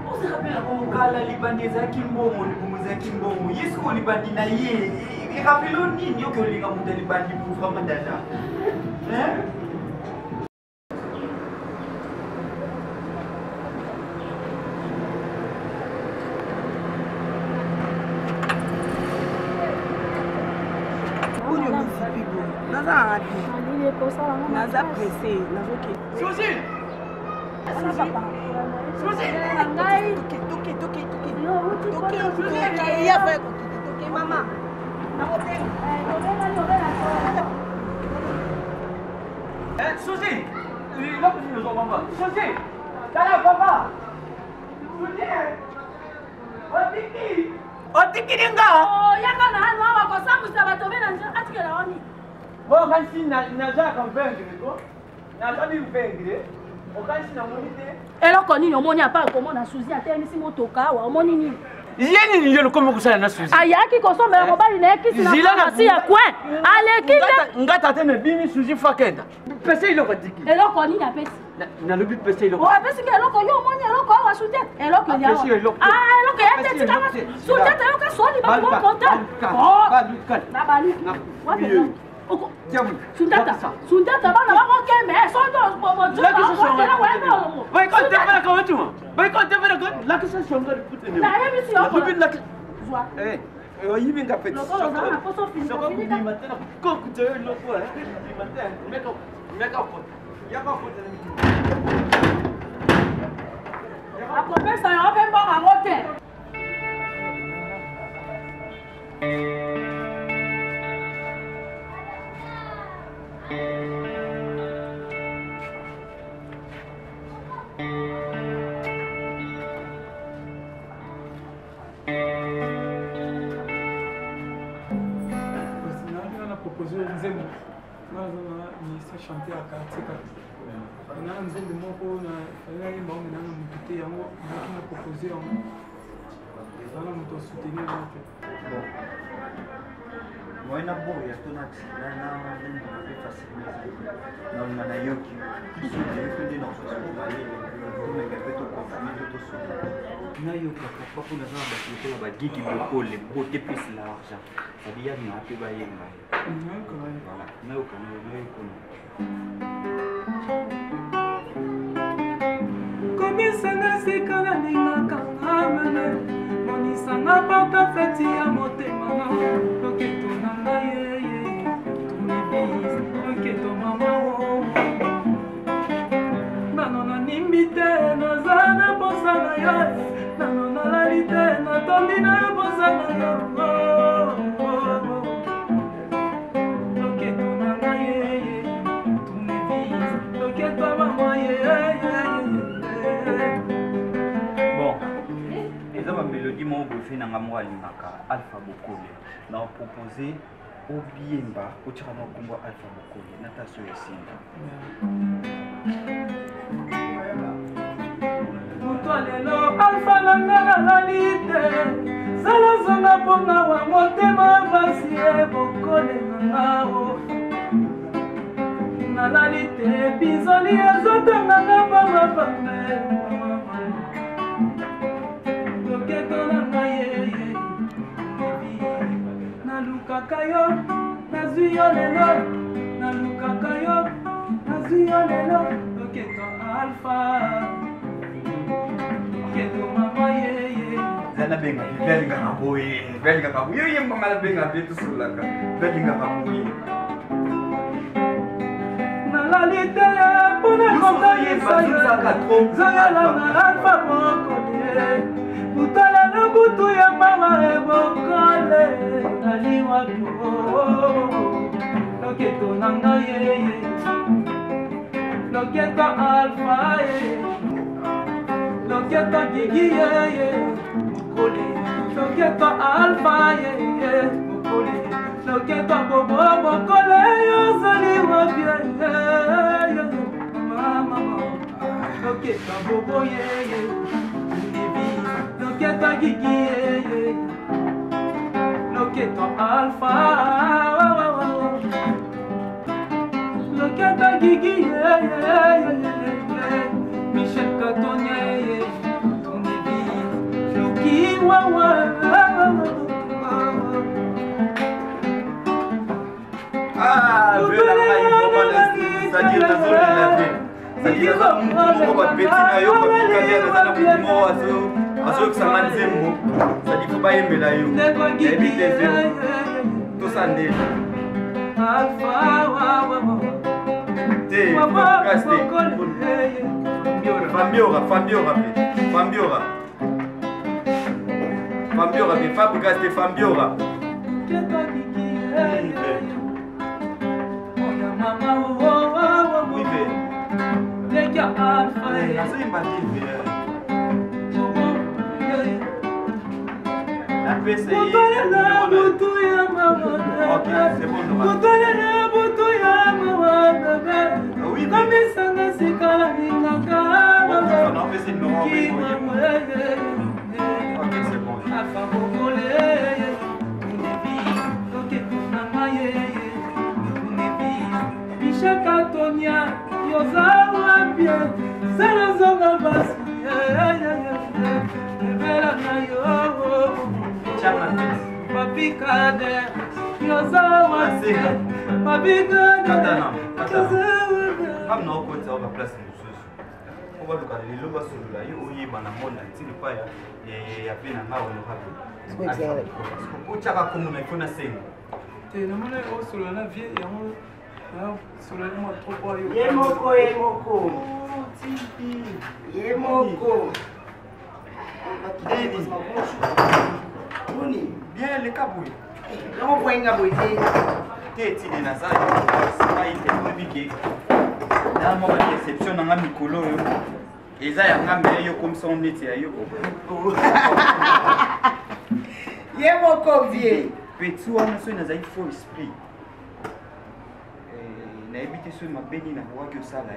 On se rappelle comment Kala libandi za kimbomo libumu za kimbomo. Yesko libandi na ye. Il rappelle nini yo que linga muta libandi pour vraiment dada. Hein? Naza pressé, nazoki. Suzy! Maman. Suzy! Suzy! Dala papa! Suzy! Otiki! Otiki dinga! Oh, yaka na hanu hawa kwa samu sabato bena nja atikela wani. Bon, quand si na ja convaincre ko. Na ja ni vaincre. Okansi na monite. Eloko nini omoni apa komona Suzy atemisi motoka wa omoni nini? Yeni ni yelo komo kusala na Suzy. Ayaki kosomba mobali na ekisi na masi ya kwen. Aleki ngata teme bimi Suzy fakenda. Pese iloko diki. Eloko nini apesi? Na lobi pese iloko. Oh, apesi ke eloko yo omoni eloko wa Suzy. Eloko ya. Ah, eloko ya tete kama Suzy eloko soli ba ko konta. Oh, na bali. Wapi? Sundata bana bako kembe sondo bobo tu ba ko kera wa emo. Vai ko te para ko tu. Vai ko te para ko la que ça chonga de putain. Na yebi si yo. Lobi la Zwa. Yo yibi nga peti. Loko na na ko so fini. So ko bi matena ko ku te lo ko. Bi matena meka ko. Ya ko ko te. Ako pesa yo be mbo ngote. chanter à quartier. On a un zone de mon rôle, on a une bonne montée, on a proposé, on a soutenir. Moi, je suis Alpha Bokole. Nous avons proposé au Biemba, au Tirano Kumba Alpha Bokole, Natasha Yosinda. Alpha Nangala Lalite, Salazona Ponga, Motema Vasie Bokole Nangao. Nalalite, Pisoli, Azotanga Mama Pame. Kakayo, nazuyo lelo, nalukakayo, nazuyo lelo, loketo alpha, loketo mama yeye. Zana benga, belinga kaboye, belinga kaboye, yeye mama la benga betu sulaka, belinga kaboye. ezali te mpona kokanisa ye zayalanga alfa mokolie kutalana butu ya mama ebokole naliwapo loketo na ngai yeye loketo alfa ye loketo gigi yeye mokole loketo alfa yeye mokole loketo bobo mokole yozali wabie mama loketo bobo yeye bibi loketo gigi yeye loketo alfa loketo gigi yeye Michel Katonia yeye bibi Luki wawa c'est-à-dire c'est-à-dire bien les cabouilles. Non, vous voyez un cabouille. T'es tiré dans ça. C'est pas une piqué. Là, moi, ma déception dans un micolo. Et ça, il y a un meilleur comme ça, on était à Yoko. Yemoko vieux. Petit, on a un faux esprit. Na habité sur ma béni na roi que ça là.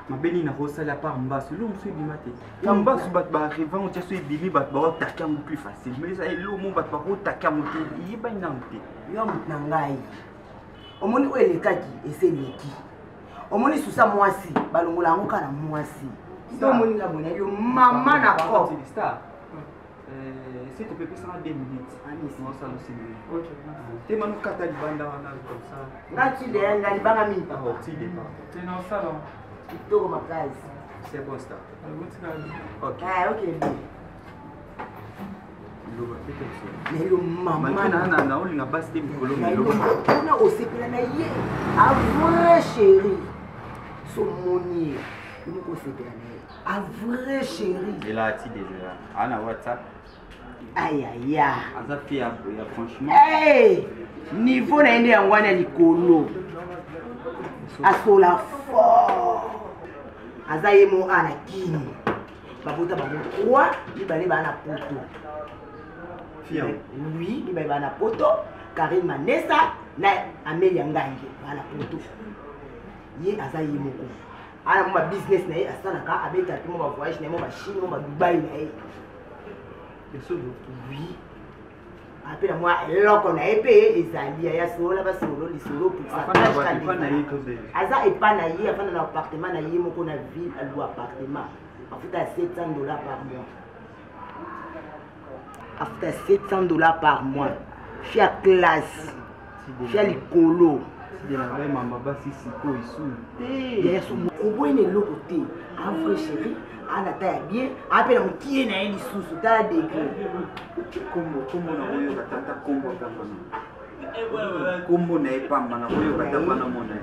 Ma béni na rosa la part mbas l'eau on se dit maté. La mbas bat ba arriver on tient sur bimi bat ba takam plus facile. Mais ça l'eau mon bat ba takam il ba nante. Yo mutna ngai. Omoni o elekaki eseleki. Omoni susa mwasi balongola ngo kana mwasi. So omoni nga bonya yo mama na ko. C'est tu peux passer en 2 minutes. On va s'en souvenir. OK. Tu m'as nous kata libanda comme ça. Ngati le nga libanga mingi. Ah, tu départ. Tu es dans le salon. Kitoko makazi. C'est bon ça. OK. Ah, OK. Loba peut-être. Mais yo mama na olinga basi de mikolo melo. On a osepela na ye. A vrai chéri. So moni. Nous ko sepela na ye. A vrai chéri. Il a dit déjà. Ana WhatsApp. Aïe aïe aïe. Aza pia franchement. Hey! Niveau na ende yangwana likolo. Asola fort. Aza yemo ana kini. Babota bango 3, libale bana poto. Fia. Oui, libale bana poto. Karine Manessa na Amelia Ngange bana poto. Ye aza yemo ko. Ana mo business na ye asalaka abeta mo ba voyage na mo ba Chine mo ba Dubai na ye. Oui. Après moi, l'autre on a épé et ça y a solo là solo les solo pour ça. Aza et pas naïe avant dans l'appartement naïe mon qu'on a ville à l'appartement. En fait à $700 par mois. After $700 par mois. Fia classe. Fia l'écolo. De la vraie maman basi siko isu. Il y a son obwene l'autre côté. Un vrai chéri. Ana taya bien apela mukie na eli susu ta degré kombo na oyo batata kombo kama Kombo na epamba na koyo katamba na mona.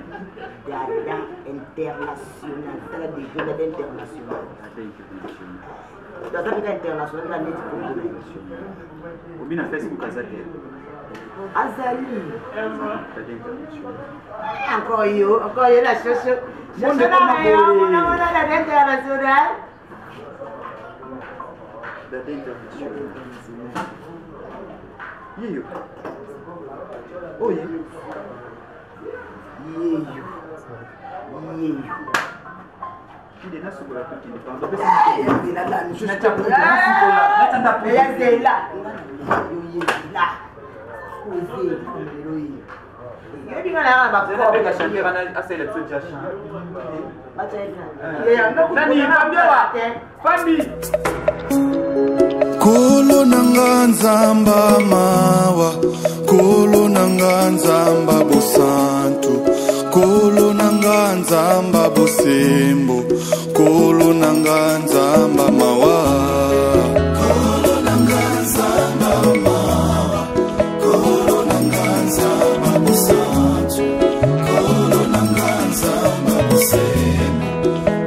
Dada international. Dada international. Dada international na net international. Obina Facebook azate. Azali. Encore yo la chose. Monde comme on a la international. Dada international. Yeyo. Oh yeah. Yeyo. Il est là sur la petite indépendance. Il est là. Kolo nanga nzamba mawa, kolo nanga nzamba bosantu, kolo nanga nzamba bosembo, kolo nanga nzamba mawa. Kolo nanga nzamba mawa, kolo nanga nzamba bosantu, kolo nanga nzamba bosembo,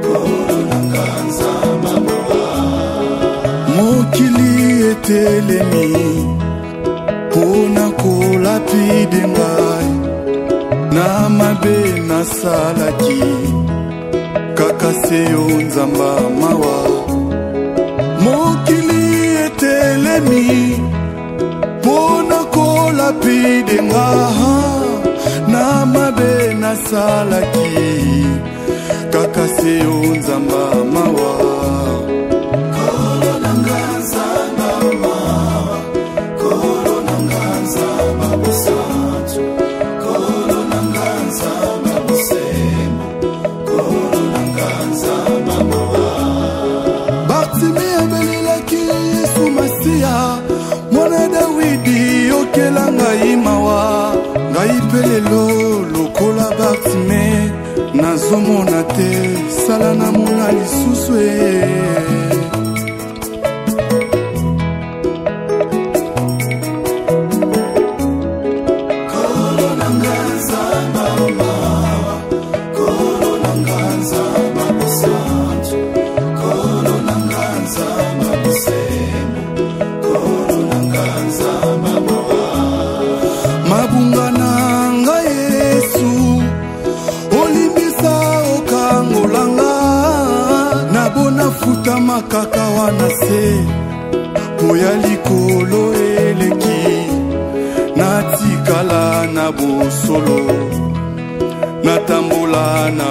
kolo nanga nzamba mawa. Mokili etelemi pona kolapide ngai na mabe nasalaki kaka seyo nzamba mawa. Mokili etelemi pona kolapide ngai na mabe nasalaki kaka seyo nzamba mawa. Mwana Dawidi okela ngai mawa, ngai pelelo lokola Bartime nazomona te, sala na mona lisusu mabunga nanga Yesu olimbisa okangolanga nabona futa makaka wana se poya likolo eleki natikala na bosolo natambola na